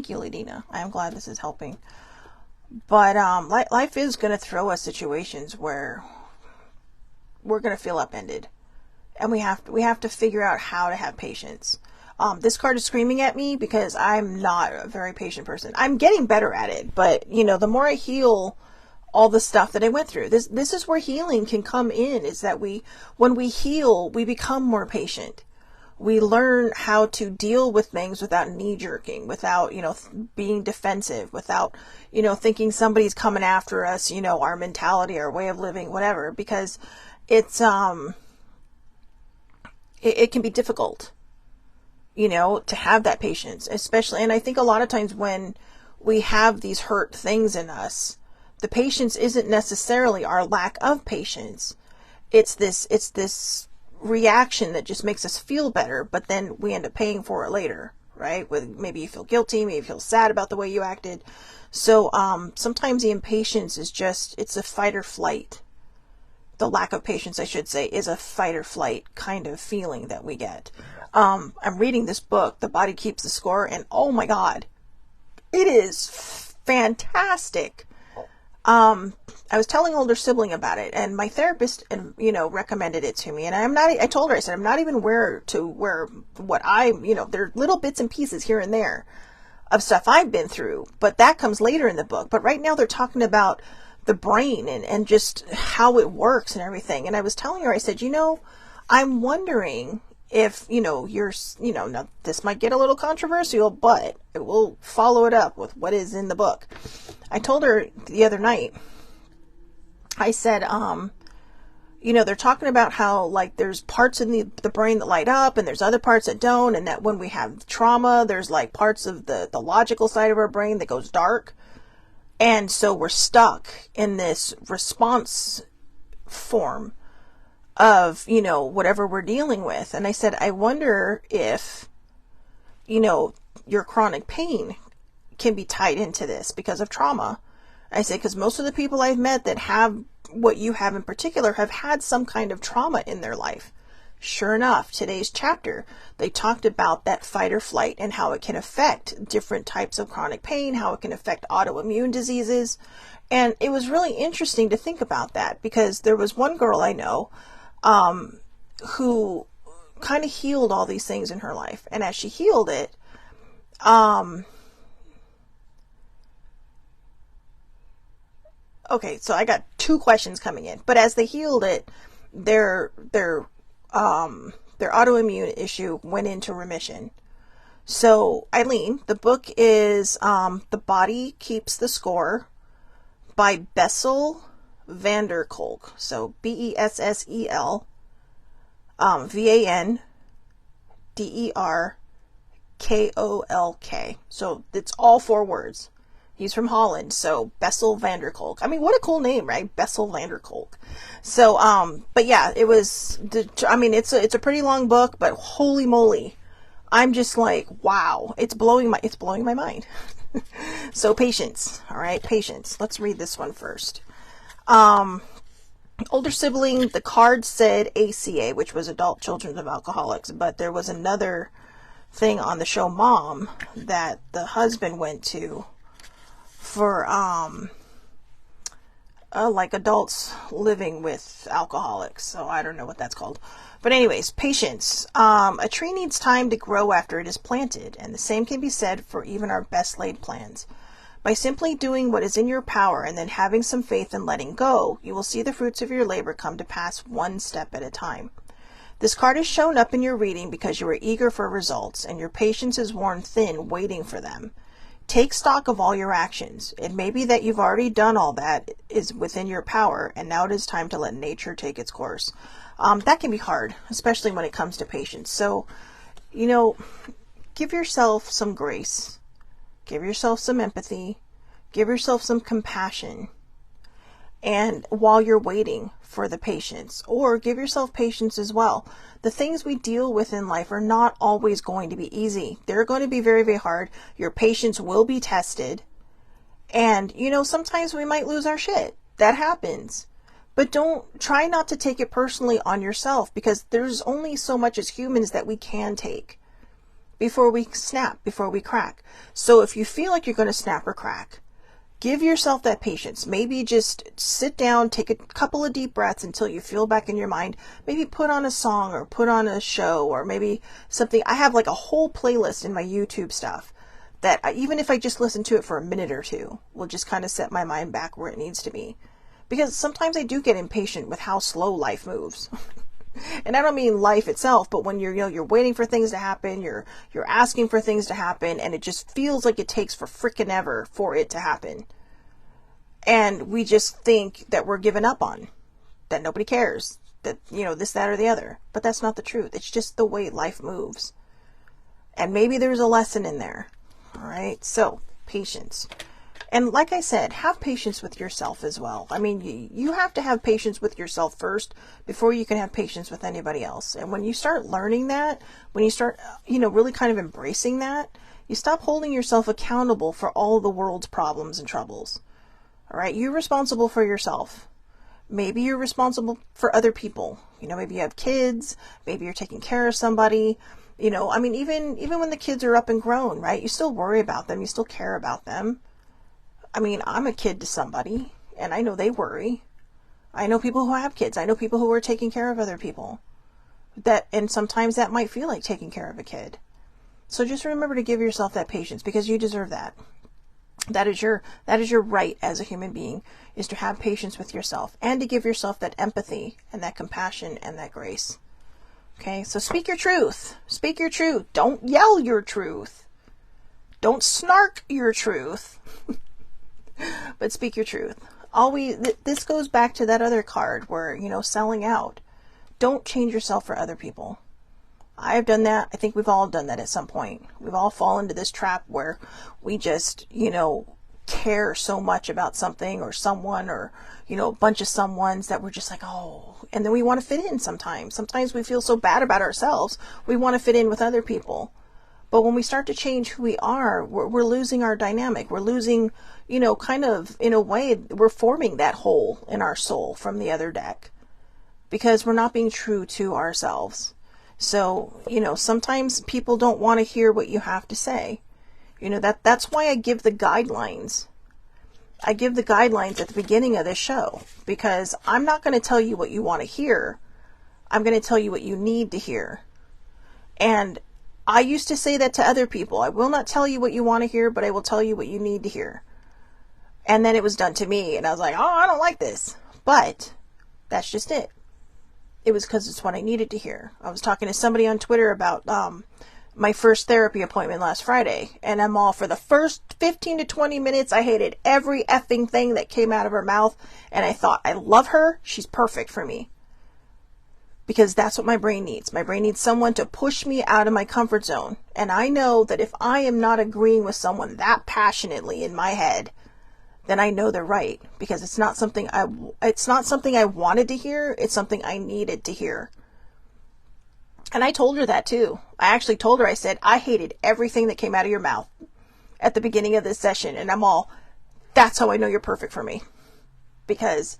Speaker 1: you, Ladina. I am glad this is helping. But, life is going to throw us situations where we're going to feel upended. And we have to figure out how to have patience. This card is screaming at me because I'm not a very patient person. I'm getting better at it, but the more I heal all the stuff that I went through, this is where healing can come in, is that when we heal, we become more patient. We learn how to deal with things without knee-jerking, without, being defensive, without, thinking somebody's coming after us, our mentality, our way of living, whatever, because it's, it can be difficult. To have that patience, especially, and I think a lot of times when we have these hurt things in us, the patience isn't necessarily our lack of patience. It's this reaction that just makes us feel better, but then we end up paying for it later, right? With maybe you feel guilty, maybe you feel sad about the way you acted. So, sometimes the impatience is it's a fight or flight. The lack of patience, I should say, is a fight or flight kind of feeling that we get. I'm reading this book, The Body Keeps the Score, and oh my God, it is fantastic. I was telling older sibling about it, and my therapist, recommended it to me, and I told her, I said, I'm not even where what there are little bits and pieces here and there of stuff I've been through, but that comes later in the book. But right now they're talking about the brain and just how it works and everything. And I was telling her, I said, I'm wondering if, now this might get a little controversial, but I will follow it up with what is in the book. I told her the other night, I said, they're talking about how, there's parts in the brain that light up and there's other parts that don't. And that when we have trauma, there's parts of the logical side of our brain that goes dark. And so we're stuck in this response form of, whatever we're dealing with. And I said, I wonder if, your chronic pain can be tied into this because of trauma. I said, because most of the people I've met that have what you have in particular have had some kind of trauma in their life. Sure enough, today's chapter, they talked about that fight or flight and how it can affect different types of chronic pain, how it can affect autoimmune diseases. And it was really interesting to think about that, because there was one girl I know who kind of healed all these things in her life. And as she healed it, okay, so I got two questions coming in. But as they healed it, their autoimmune issue went into remission. So, Eileen, the book is The Body Keeps the Score by Bessel van der Kolk. So, Bessel Vanderkolk. So, it's all four words. He's from Holland, so Bessel van der Kolk. I mean, what a cool name, right? Bessel van der Kolk. So, but yeah, it was, I mean, it's a pretty long book, but holy moly. I'm just like, wow, it's blowing my mind. So patience, all right, patience. Let's read this one first. Older sibling, the card said ACA, which was Adult Children of Alcoholics, but there was another thing on the show Mom that the husband went to for like adults living with alcoholics. So I don't know what that's called. But anyways, patience. A tree needs time to grow after it is planted, and the same can be said for even our best laid plans. By simply doing what is in your power and then having some faith and letting go, you will see the fruits of your labor come to pass one step at a time. This card is shown up in your reading because you are eager for results, and your patience is worn thin waiting for them. Take stock of all your actions. It may be that you've already done all that is within your power, and now it is time to let nature take its course. That can be hard, especially when it comes to patience. So, give yourself some grace. Give yourself some empathy. Give yourself some compassion. And while you're waiting for the patience, or give yourself patience as well. The things we deal with in life are not always going to be easy. They're going to be very, very hard. Your patience will be tested. And, sometimes we might lose our shit. That happens. But try not to take it personally on yourself, because there's only so much as humans that we can take before we snap, before we crack. So if you feel like you're going to snap or crack, give yourself that patience. Maybe just sit down, take a couple of deep breaths until you feel back in your mind. Maybe put on a song or put on a show or maybe something. I have like a whole playlist in my YouTube stuff that even if I just listen to it for a minute or two, will just kind of set my mind back where it needs to be. Because sometimes I do get impatient with how slow life moves. And I don't mean life itself, but when you're waiting for things to happen, you're asking for things to happen, and it just feels like it takes for frickin' ever for it to happen. And we just think that we're giving up on, that nobody cares, that, this, that, or the other. But that's not the truth. It's just the way life moves. And maybe there's a lesson in there. All right. So patience. And like I said, have patience with yourself as well. I mean, you have to have patience with yourself first before you can have patience with anybody else. And when you start learning that, when you start, really kind of embracing that, you stop holding yourself accountable for all the world's problems and troubles. All right. You're responsible for yourself. Maybe you're responsible for other people. Maybe you have kids. Maybe you're taking care of somebody. Even when the kids are up and grown, right? You still worry about them. You still care about them. I mean, I'm a kid to somebody, and I know they worry. I know people who have kids. I know people who are taking care of other people. And sometimes that might feel like taking care of a kid. So just remember to give yourself that patience, because you deserve that. That is your right as a human being, is to have patience with yourself and to give yourself that empathy and that compassion and that grace. Okay, so speak your truth. Speak your truth. Don't yell your truth. Don't snark your truth. But speak your truth. This goes back to that other card where, selling out. Don't change yourself for other people. I've done that. I think we've all done that at some point. We've all fallen into this trap where we just, care so much about something or someone or, a bunch of someones that we're just like, oh, and then we want to fit in sometimes. Sometimes we feel so bad about ourselves. We want to fit in with other people. But when we start to change who we are, we're losing our dynamic. We're losing, kind of, in a way, we're forming that hole in our soul from the other deck. because we're not being true to ourselves. So, sometimes people don't want to hear what you have to say. That's why I give the guidelines. I give the guidelines at the beginning of this show, because I'm not going to tell you what you want to hear. I'm going to tell you what you need to hear. And I used to say that to other people. I will not tell you what you want to hear, but I will tell you what you need to hear. And then it was done to me, and I was like, oh, I don't like this. But that's just it. It was because it's what I needed to hear. I was talking to somebody on Twitter about my first therapy appointment last Friday, and I'm all, for the first 15 to 20 minutes, I hated every effing thing that came out of her mouth, and I thought, I love her, she's perfect for me. Because that's what my brain needs. My brain needs someone to push me out of my comfort zone. And I know that if I am not agreeing with someone that passionately in my head, then I know they're right. Because it's not something I wanted to hear. It's something I needed to hear. And I told her that too. I actually told her, I said, I hated everything that came out of your mouth at the beginning of this session. And I'm all, that's how I know you're perfect for me. Because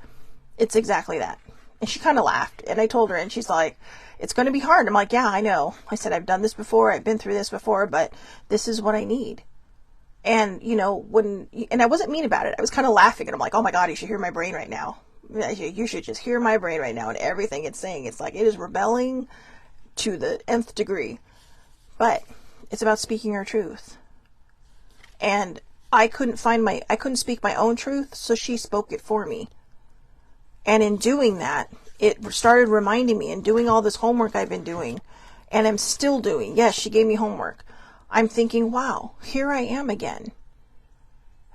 Speaker 1: it's exactly that. And she kind of laughed, and I told her, and she's like, it's going to be hard. I'm like, yeah, I know. I said, I've done this before. I've been through this before, but this is what I need. And, and I wasn't mean about it. I was kind of laughing, and I'm like, oh my God, you should hear my brain right now. You should just hear my brain right now and everything it's saying. It's like, it is rebelling to the nth degree, but it's about speaking our truth. And I couldn't speak my own truth, so she spoke it for me. And in doing that, it started reminding me, and doing all this homework I've been doing, and I'm still doing. Yes, she gave me homework. I'm thinking, wow, here I am again.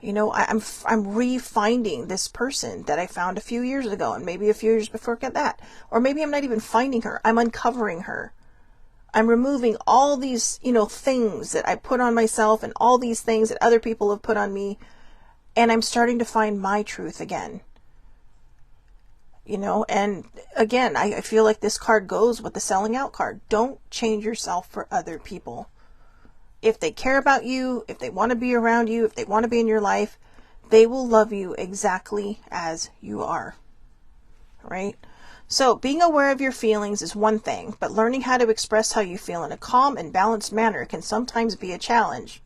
Speaker 1: I'm re-finding this person that I found a few years ago, and maybe a few years before that. Or maybe I'm not even finding her. I'm uncovering her. I'm removing all these, things that I put on myself and all these things that other people have put on me. And I'm starting to find my truth again. And again, I feel like this card goes with the selling out card. Don't change yourself for other people. If they care about you, if they want to be around you, if they want to be in your life, they will love you exactly as you are. Right? So being aware of your feelings is one thing, but learning how to express how you feel in a calm and balanced manner can sometimes be a challenge.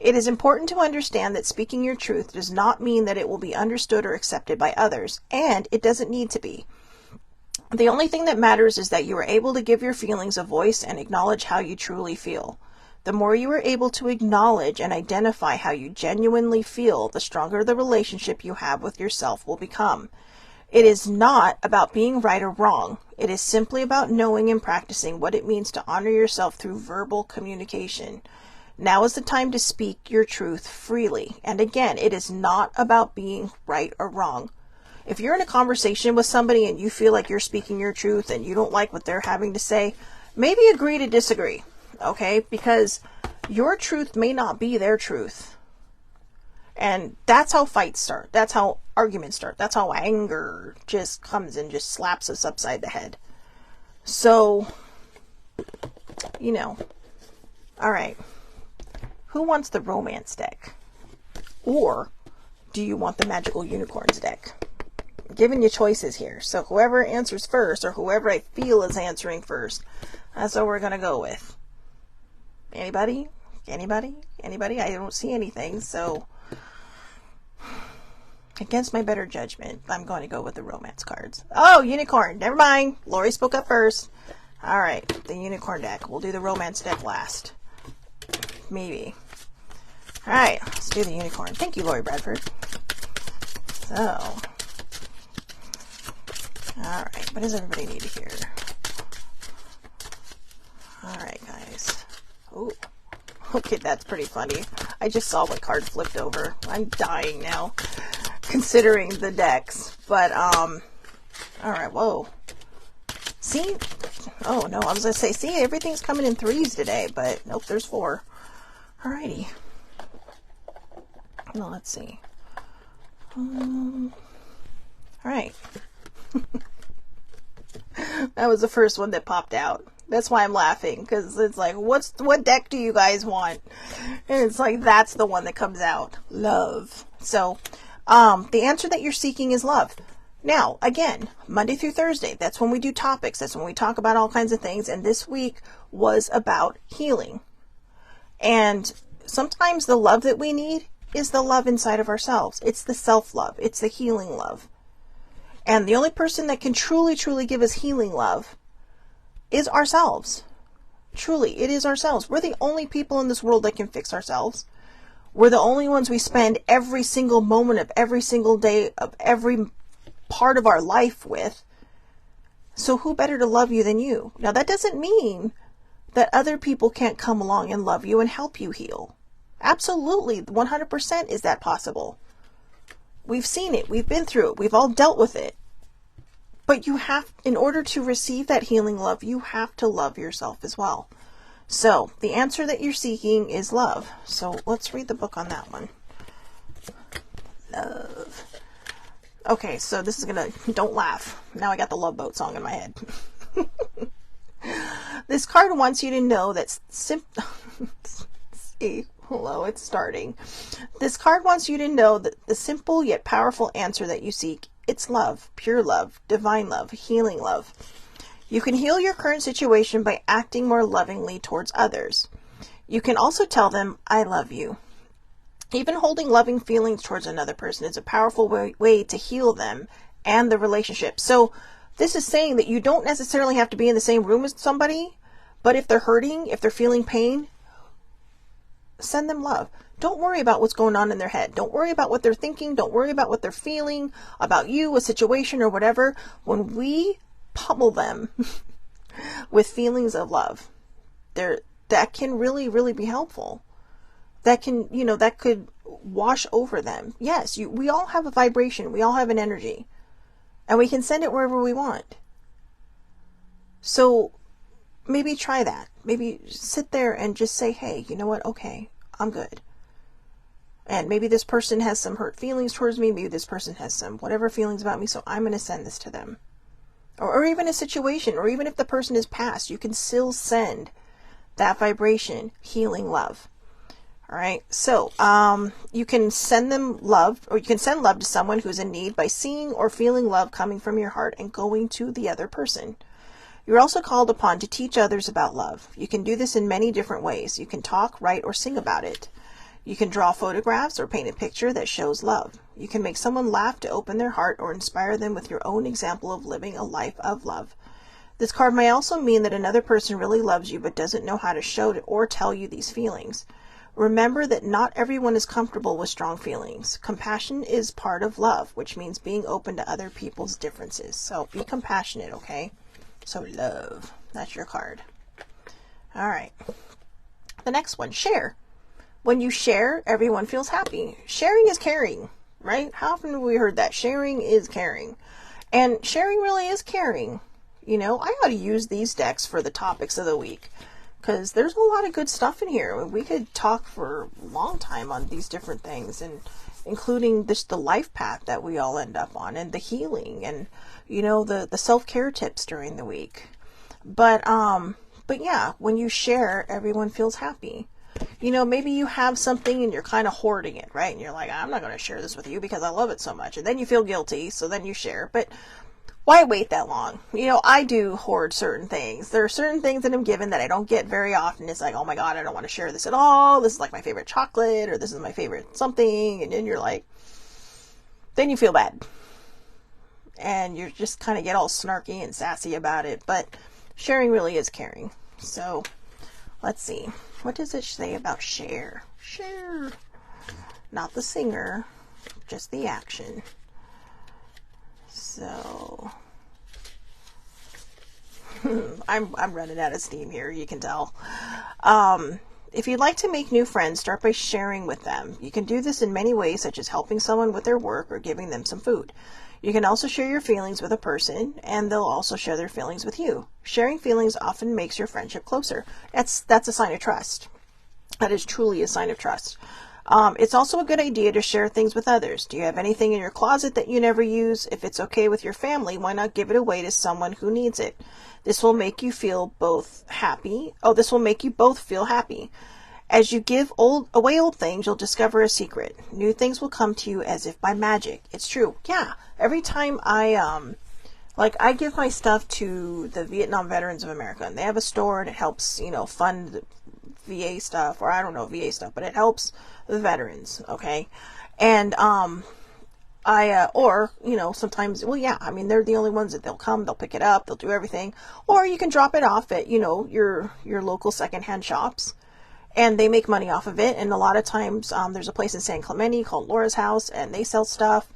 Speaker 1: It is important to understand that speaking your truth does not mean that it will be understood or accepted by others, and it doesn't need to be. The only thing that matters is that you are able to give your feelings a voice and acknowledge how you truly feel. The more you are able to acknowledge and identify how you genuinely feel, the stronger the relationship you have with yourself will become. It is not about being right or wrong. It is simply about knowing and practicing what it means to honor yourself through verbal communication. Now is the time to speak your truth freely. And again, it is not about being right or wrong. If you're in a conversation with somebody and you feel like you're speaking your truth and you don't like what they're having to say, maybe agree to disagree, okay? Because your truth may not be their truth. And that's how fights start. That's how arguments start. That's how anger just comes and just slaps us upside the head. So, all right. Who wants the romance deck? Or do you want the magical unicorns deck? I'm giving you choices here. So whoever answers first, or whoever I feel is answering first, that's what we're going to go with. Anybody? Anybody? Anybody? I don't see anything. So against my better judgment, I'm going to go with the romance cards. Oh, unicorn. Never mind. Lori spoke up first. All right. The unicorn deck. We'll do the romance deck last. Maybe. All right, let's do the unicorn. Thank you, Lori Bradford. So, all right, what does everybody need to hear? All right, guys. Oh, okay, that's pretty funny. I just saw what card flipped over. I'm dying now, considering the decks. But, all right, whoa. See? Oh, no, I was going to say, see, everything's coming in threes today, but nope, there's four. All righty. Well, let's see. All right. That was the first one that popped out. That's why I'm laughing, because it's like, what deck do you guys want? And it's like, that's the one that comes out. Love. So, the answer that you're seeking is love. Now, again, Monday through Thursday, that's when we do topics. That's when we talk about all kinds of things. And this week was about healing. And sometimes the love that we need is the love inside of ourselves. It's the self-love. It's the healing love. And the only person that can truly, truly give us healing love is ourselves. Truly, it is ourselves. We're the only people in this world that can fix ourselves. We're the only ones we spend every single moment of every single day of every part of our life with. So who better to love you than you? Now, that doesn't mean that other people can't come along and love you and help you heal. Absolutely, 100% is that possible. We've seen it. We've been through it. We've all dealt with it. But you have, in order to receive that healing love, you have to love yourself as well. So the answer that you're seeking is love. So let's read the book on that one. Love. Okay, so this is gonna, don't laugh. Now I got the Love Boat song in my head. This card wants you to know that see, hello, it's starting. This card wants you to know that the simple yet powerful answer that you seek, it's love, pure love, divine love, healing love. You can heal your current situation by acting more lovingly towards others. You can also tell them, I love you. Even holding loving feelings towards another person is a powerful way to heal them and the relationship. So this is saying that you don't necessarily have to be in the same room as somebody, but if they're hurting, if they're feeling pain, send them love. Don't worry about what's going on in their head. Don't worry about what they're thinking. Don't worry about what they're feeling about you, a situation or whatever. When we pummel them with feelings of love, that can really, really be helpful. That can, that could wash over them. Yes, we all have a vibration. We all have an energy. And we can send it wherever we want. So maybe try that. Maybe sit there and just say, hey, you know what? Okay, I'm good. And maybe this person has some hurt feelings towards me. Maybe this person has some whatever feelings about me. So I'm going to send this to them. Or even a situation, or even if the person is passed, you can still send that vibration, healing love. All right. So you can send them love, or you can send love to someone who's in need by seeing or feeling love coming from your heart and going to the other person. You're also called upon to teach others about love. You can do this in many different ways. You can talk, write, or sing about it. You can draw photographs or paint a picture that shows love. You can make someone laugh to open their heart or inspire them with your own example of living a life of love. This card may also mean that another person really loves you but doesn't know how to show it or tell you these feelings. Remember that not everyone is comfortable with strong feelings. Compassion is part of love, which means being open to other people's differences. So be compassionate, okay? So love, that's your card. All right. The next one, share. When you share, everyone feels happy. Sharing is caring, right? How often have we heard that? Sharing is caring. And sharing really is caring. I ought to use these decks for the topics of the week, because there's a lot of good stuff in here. We could talk for a long time on these different things, and including the life path that we all end up on, and the healing, and the self-care tips during the week. But yeah, when you share, everyone feels happy. Maybe you have something and you're kind of hoarding it, right? And you're like, I'm not going to share this with you because I love it so much. And then you feel guilty, so then you share. But why wait that long? I do hoard certain things. There are certain things that I'm given that I don't get very often. It's like, oh my God, I don't want to share this at all. This is like my favorite chocolate, or this is my favorite something. And then you're like, then you feel bad. And you just kind of get all snarky and sassy about it. But sharing really is caring. So let's see. What does it say about share? Share. Not the singer, just the action. So I'm running out of steam here, you can tell. If you'd like to make new friends, start by sharing with them. You can do this in many ways, such as helping someone with their work or giving them some food. You can also share your feelings with a person, and they'll also share their feelings with you. Sharing feelings often makes your friendship closer. That's a sign of trust. That is truly a sign of trust. It's also a good idea to share things with others. Do you have anything in your closet that you never use? If it's okay with your family, why not give it away to someone who needs it? This will make you feel both happy. This will make you both feel happy. As you give away old things, you'll discover a secret. New things will come to you as if by magic. It's true. Yeah. Every time I give my stuff to the Vietnam Veterans of America, and they have a store, and it helps, fund VA stuff, or I don't know VA stuff, but it helps the veterans, okay? And sometimes, well, yeah, I mean, they're the only ones that they'll come, they'll pick it up, they'll do everything, or you can drop it off at, your local secondhand shops, and they make money off of it. And a lot of times, there's a place in San Clemente called Laura's House, and they sell stuff,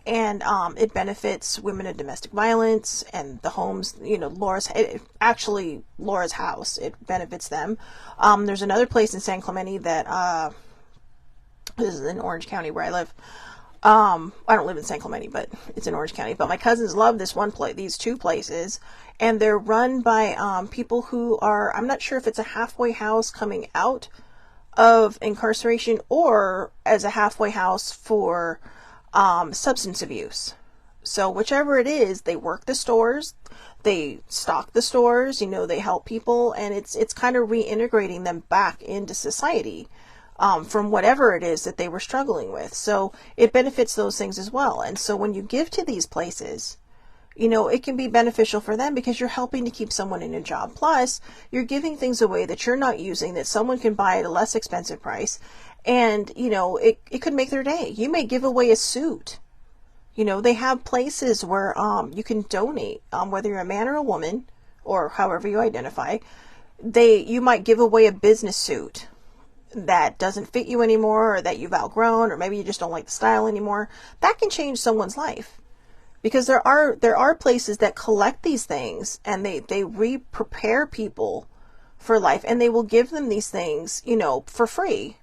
Speaker 1: and it benefits women in domestic violence and the homes, Laura's House, it benefits them. There's another place in San Clemente that, this is in Orange County where I live. I don't live in San Clemente, but it's in Orange County. But my cousins love these two places, and they're run by people who are, I'm not sure if it's a halfway house coming out of incarceration or as a halfway house for substance abuse. So whichever it is, they work the stores, they stock the stores, they help people, and it's kind of reintegrating them back into society. From whatever it is that they were struggling with. So it benefits those things as well. And so when you give to these places, it can be beneficial for them because you're helping to keep someone in a job. Plus, you're giving things away that you're not using, that someone can buy at a less expensive price. And, it could make their day. You may give away a suit. They have places where you can donate, whether you're a man or a woman, or however you identify. You might give away a business suit that doesn't fit you anymore, or that you've outgrown, or maybe you just don't like the style anymore. That can change someone's life, because there are places that collect these things, and they re-prepare people for life, and they will give them these things, for free.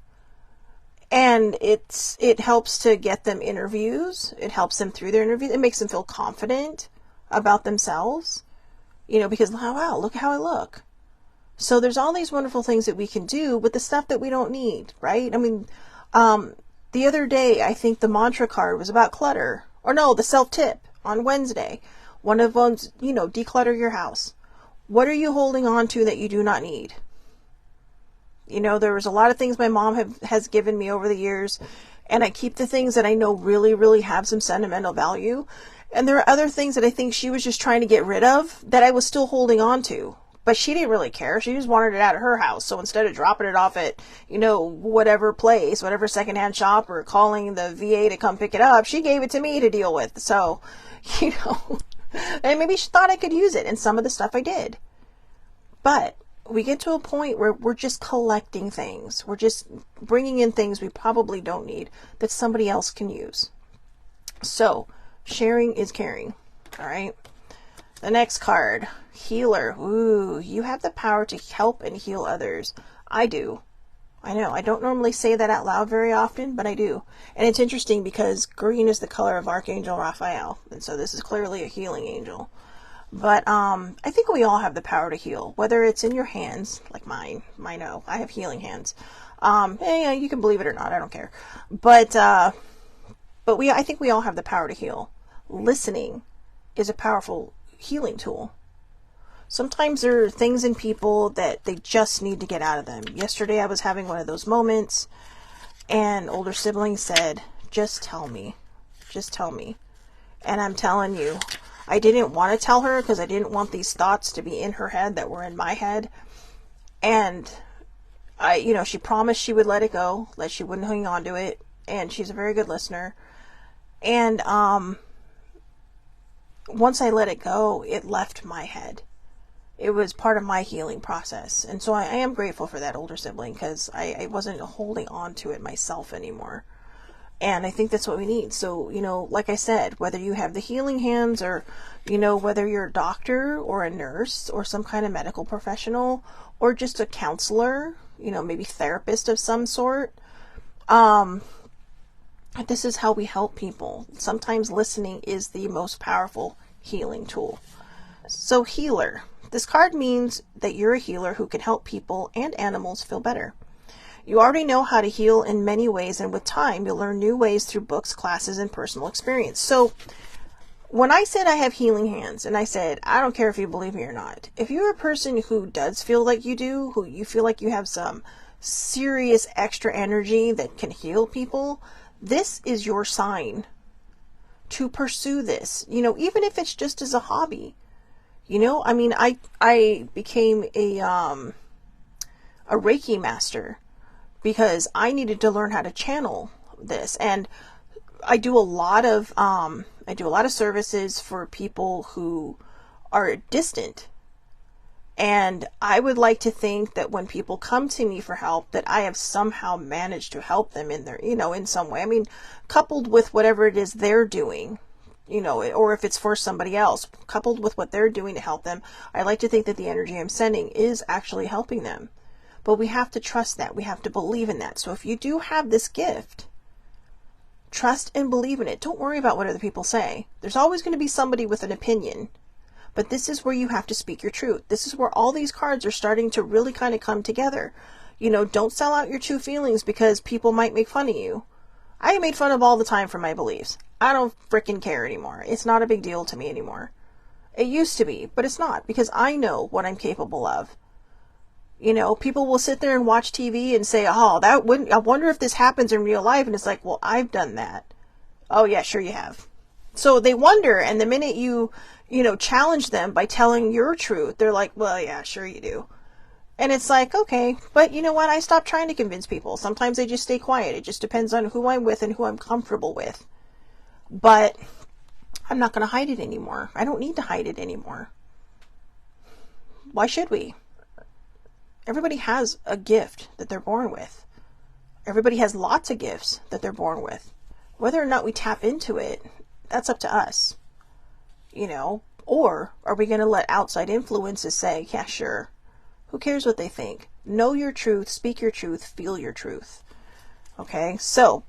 Speaker 1: And it helps to get them interviews. It helps them through their interviews. It makes them feel confident about themselves, because, wow, look how I look. So there's all these wonderful things that we can do with the stuff that we don't need, right? I mean, the other day, I think the mantra card was about clutter. Or no, the self-tip on Wednesday. One of them's, declutter your house. What are you holding on to that you do not need? There was a lot of things my mom has given me over the years, and I keep the things that I know really, really have some sentimental value. And there are other things that I think she was just trying to get rid of that I was still holding on to. But she didn't really care. She just wanted it out of her house. So instead of dropping it off at, whatever place, whatever secondhand shop, or calling the VA to come pick it up, she gave it to me to deal with. So, and maybe she thought I could use it. And some of the stuff I did. But we get to a point where we're just collecting things. We're just bringing in things we probably don't need that somebody else can use. So, sharing is caring. All right. The next card, healer. Ooh, you have the power to help and heal others. I do. I know. I don't normally say that out loud very often, but I do. And it's interesting because green is the color of Archangel Raphael. And so this is clearly a healing angel. But I think we all have the power to heal, whether it's in your hands, like mine. I know. I have healing hands. Yeah, you can believe it or not. I don't care. But I think we all have the power to heal. Listening is a powerful healing tool. Sometimes there are things in people that they just need to get out of them. Yesterday I was having one of those moments, and older sibling said, just tell me. Just tell me. And I'm telling you, I didn't want to tell her because I didn't want these thoughts to be in her head that were in my head. And she promised she would let it go, that she wouldn't hang on to it. And she's a very good listener. And, once I let it go, it left my head. It was part of my healing process. And so I am grateful for that older sibling, because I wasn't holding on to it myself anymore. And I think that's what we need. So, like I said, whether you have the healing hands, or, whether you're a doctor or a nurse or some kind of medical professional, or just a counselor, maybe therapist of some sort, this is how we help people. Sometimes listening is the most powerful healing tool. So healer. This card means that you're a healer who can help people and animals feel better. You already know how to heal in many ways, and with time, you'll learn new ways through books, classes, and personal experience. So When I said I have healing hands, and I said, I don't care if you believe me or not, if you're a person who does feel like you do, who you feel like you have some serious extra energy that can heal people, this is your sign to pursue this, you know, even if it's just as a hobby. You know, I mean, I became a Reiki master because I needed to learn how to channel this. And I do a lot of services for people who are distant. And I would like to think that when people come to me for help, that I have somehow managed to help them in their, you know, in some way. I mean, coupled with whatever it is they're doing, you know, or if it's for somebody else, coupled with what they're doing to help them, I like to think that the energy I'm sending is actually helping them. But we have to trust that. We have to believe in that. So if you do have this gift, trust and believe in it. Don't worry about what other people say. There's always going to be somebody with an opinion. But this is where you have to speak your truth. This is where all these cards are starting to really kind of come together. You know, don't sell out your true feelings because people might make fun of you. I get made fun of all the time for my beliefs. I don't frickin' care anymore. It's not a big deal to me anymore. It used to be, but it's not, because I know what I'm capable of. You know, people will sit there and watch TV and say, oh, I wonder if this happens in real life. And it's like, well, I've done that. Oh yeah, sure you have. So they wonder, and the minute you challenge them by telling your truth, they're like, well, yeah, sure you do. And it's like, okay, but you know what? I stopped trying to convince people. Sometimes they just stay quiet. It just depends on who I'm with and who I'm comfortable with. But I'm not going to hide it anymore. I don't need to hide it anymore. Why should we? Everybody has a gift that they're born with. Everybody has lots of gifts that they're born with. Whether or not we tap into it, that's up to us. You know, or are we going to let outside influences say, yeah, sure. Who cares what they think? Know your truth, speak your truth, feel your truth. Okay, so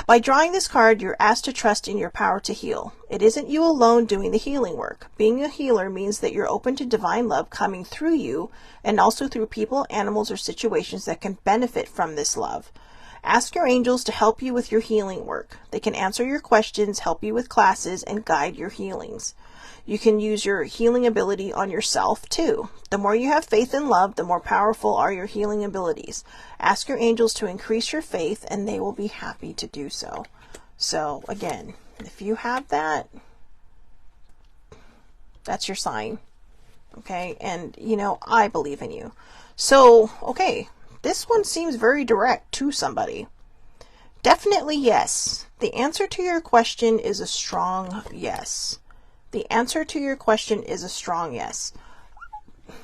Speaker 1: by drawing this card, you're asked to trust in your power to heal. It isn't you alone doing the healing work. Being a healer means that you're open to divine love coming through you and also through people, animals, or situations that can benefit from this love. Ask your angels to help you with your healing work. They can answer your questions, help you with classes, and guide your healings. You can use your healing ability on yourself too. The more you have faith and love, the more powerful are your healing abilities. Ask your angels to increase your faith, and they will be happy to do so. So again, if you have that, that's your sign. Okay, and you know, I believe in you. So, okay, this one seems very direct to somebody. Definitely yes. The answer to your question is a strong yes. The answer to your question is a strong yes.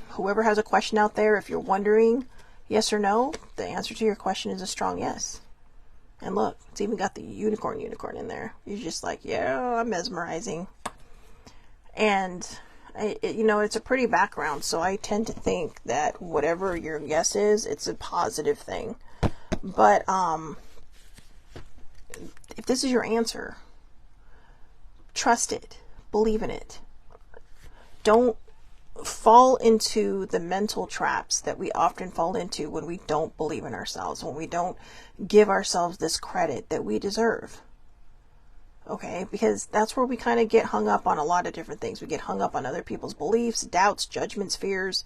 Speaker 1: Whoever has a question out there, if you're wondering yes or no, the answer to your question is a strong yes. And look, it's even got the unicorn in there. You're just like, yeah, I'm mesmerizing. And you know, it's a pretty background, so I tend to think that whatever your guess is, it's a positive thing. But if this is your answer, trust it, believe in it. Don't fall into the mental traps that we often fall into when we don't believe in ourselves, when we don't give ourselves this credit that we deserve. Okay, because that's where we kind of get hung up on a lot of different things. We get hung up on other people's beliefs, doubts, judgments, fears,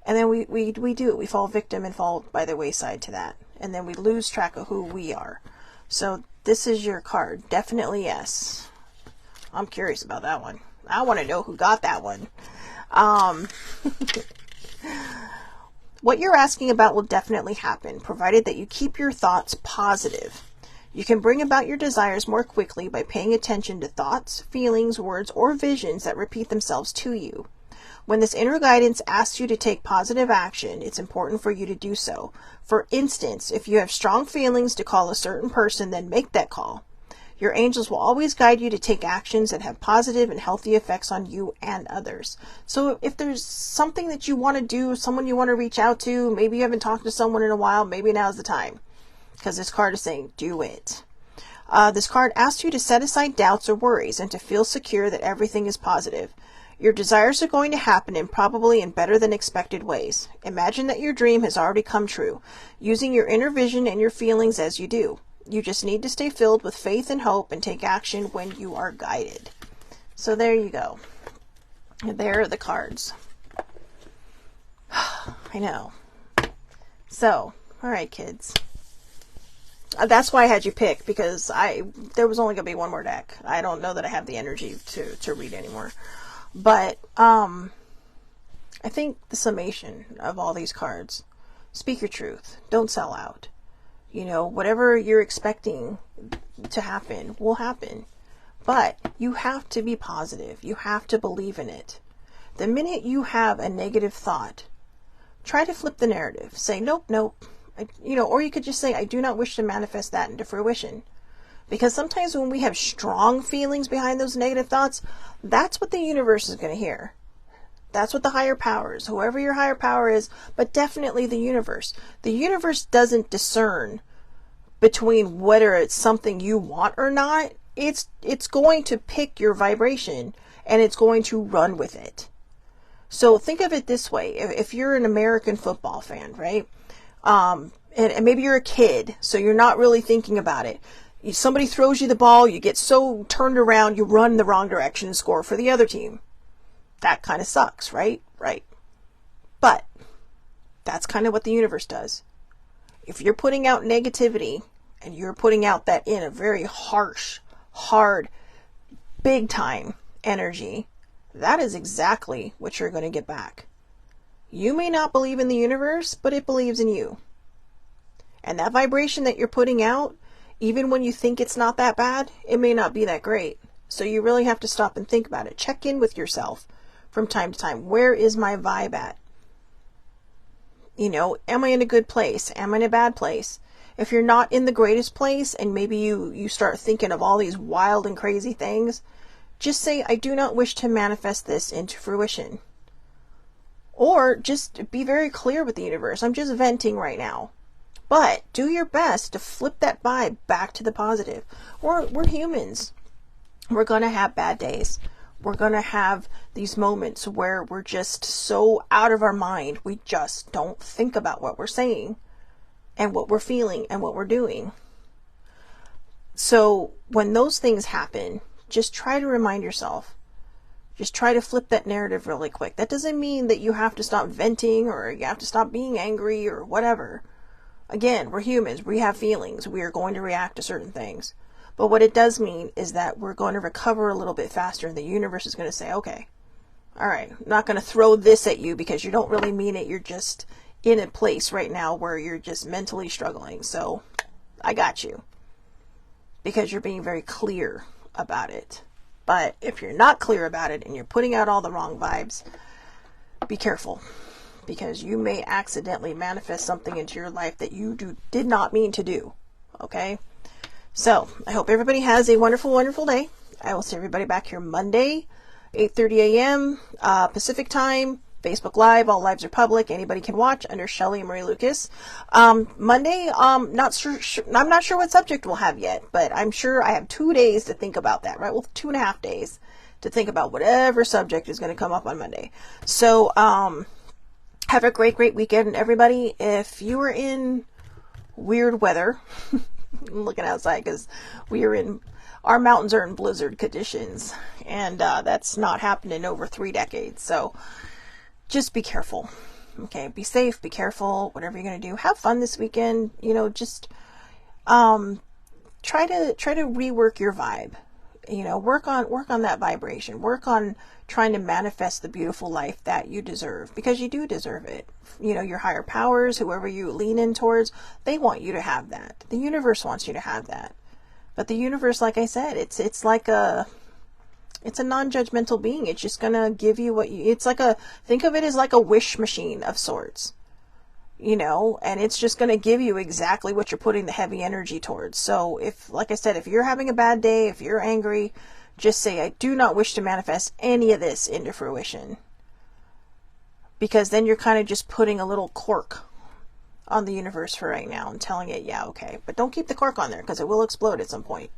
Speaker 1: and then we do it. We fall victim and fall by the wayside to that, and then we lose track of who we are. So this is your card. Definitely yes. I'm curious about that one. I want to know who got that one. What you're asking about will definitely happen, provided that you keep your thoughts positive. You can bring about your desires more quickly by paying attention to thoughts, feelings, words, or visions that repeat themselves to you. When this inner guidance asks you to take positive action, it's important for you to do so. For instance, if you have strong feelings to call a certain person, then make that call. Your angels will always guide you to take actions that have positive and healthy effects on you and others. So if there's something that you want to do, someone you want to reach out to, maybe you haven't talked to someone in a while, maybe now's the time. Because this card is saying, do it. This card asks you to set aside doubts or worries and to feel secure that everything is positive. Your desires are going to happen, and probably in better than expected ways. Imagine that your dream has already come true, using your inner vision and your feelings as you do. You just need to stay filled with faith and hope and take action when you are guided. So there you go. There are the cards. I know. So, all right, kids. That's why I had you pick, because there was only going to be one more deck. I don't know that I have the energy to read anymore. But I think the summation of all these cards, speak your truth. Don't sell out. You know, whatever you're expecting to happen will happen. But you have to be positive. You have to believe in it. The minute you have a negative thought, try to flip the narrative. Say, nope, nope. Or you could just say, I do not wish to manifest that into fruition. Because sometimes when we have strong feelings behind those negative thoughts, that's what the universe is going to hear. That's what the higher powers, whoever your higher power is, but definitely the universe. The universe doesn't discern between whether it's something you want or not. It's going to pick your vibration and it's going to run with it. So think of it this way. If you're an American football fan, right? And maybe you're a kid, so you're not really thinking about it. Somebody throws you the ball, you get so turned around, you run in the wrong direction and score for the other team. That kind of sucks, right? Right. But that's kind of what the universe does. If you're putting out negativity and you're putting out that in a very harsh, hard, big time energy, that is exactly what you're going to get back. You may not believe in the universe, but it believes in you. And that vibration that you're putting out, even when you think it's not that bad, it may not be that great. So you really have to stop and think about it. Check in with yourself from time to time. Where is my vibe at? Am I in a good place? Am I in a bad place? If you're not in the greatest place and maybe you start thinking of all these wild and crazy things, just say, I do not wish to manifest this into fruition. Or just be very clear with the universe. I'm just venting right now. But do your best to flip that vibe back to the positive. We're humans. We're going to have bad days. We're going to have these moments where we're just so out of our mind. We just don't think about what we're saying and what we're feeling and what we're doing. So when those things happen, just try to remind yourself. Just try to flip that narrative really quick. That doesn't mean that you have to stop venting or you have to stop being angry or whatever. Again, we're humans. We have feelings. We are going to react to certain things. But what it does mean is that we're going to recover a little bit faster, and the universe is going to say, okay, all right, I'm not going to throw this at you because you don't really mean it. You're just in a place right now where you're just mentally struggling. So I got you, because you're being very clear about it. But if you're not clear about it and you're putting out all the wrong vibes, be careful, because you may accidentally manifest something into your life that you did not mean to do. Okay? So I hope everybody has a wonderful, wonderful day. I will see everybody back here Monday, 8:30 a.m. Pacific time. Facebook Live. All lives are public. Anybody can watch under Shelley Marie Lucas. Monday, I'm not sure what subject we'll have yet, but I'm sure I have 2 days to think about that, right? Well, 2.5 days to think about whatever subject is going to come up on Monday. So, have a great, great weekend, everybody. If you are in weird weather, I'm looking outside because our mountains are in blizzard conditions, and that's not happened in over 3 decades. So just be careful. Okay, be safe, be careful, whatever you're going to do. Have fun this weekend. Just try to rework your vibe. Work on that vibration. Work on trying to manifest the beautiful life that you deserve, because you do deserve it. Your higher powers, whoever you lean in towards, they want you to have that. The universe wants you to have that. But the universe, like I said, it's a non-judgmental being. It's just gonna give you think of it as like a wish machine of sorts. And it's just going to give you exactly what you're putting the heavy energy towards. So like I said, if you're having a bad day, if you're angry, just say, I do not wish to manifest any of this into fruition. Because then you're kind of just putting a little cork on the universe for right now and telling it, yeah, okay. But don't keep the cork on there, because it will explode at some point.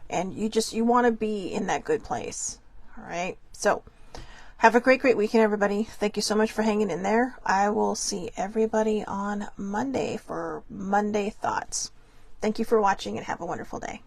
Speaker 1: And you want to be in that good place. All right. So have a great, great weekend, everybody. Thank you so much for hanging in there. I will see everybody on Monday for Monday Thoughts. Thank you for watching, and have a wonderful day.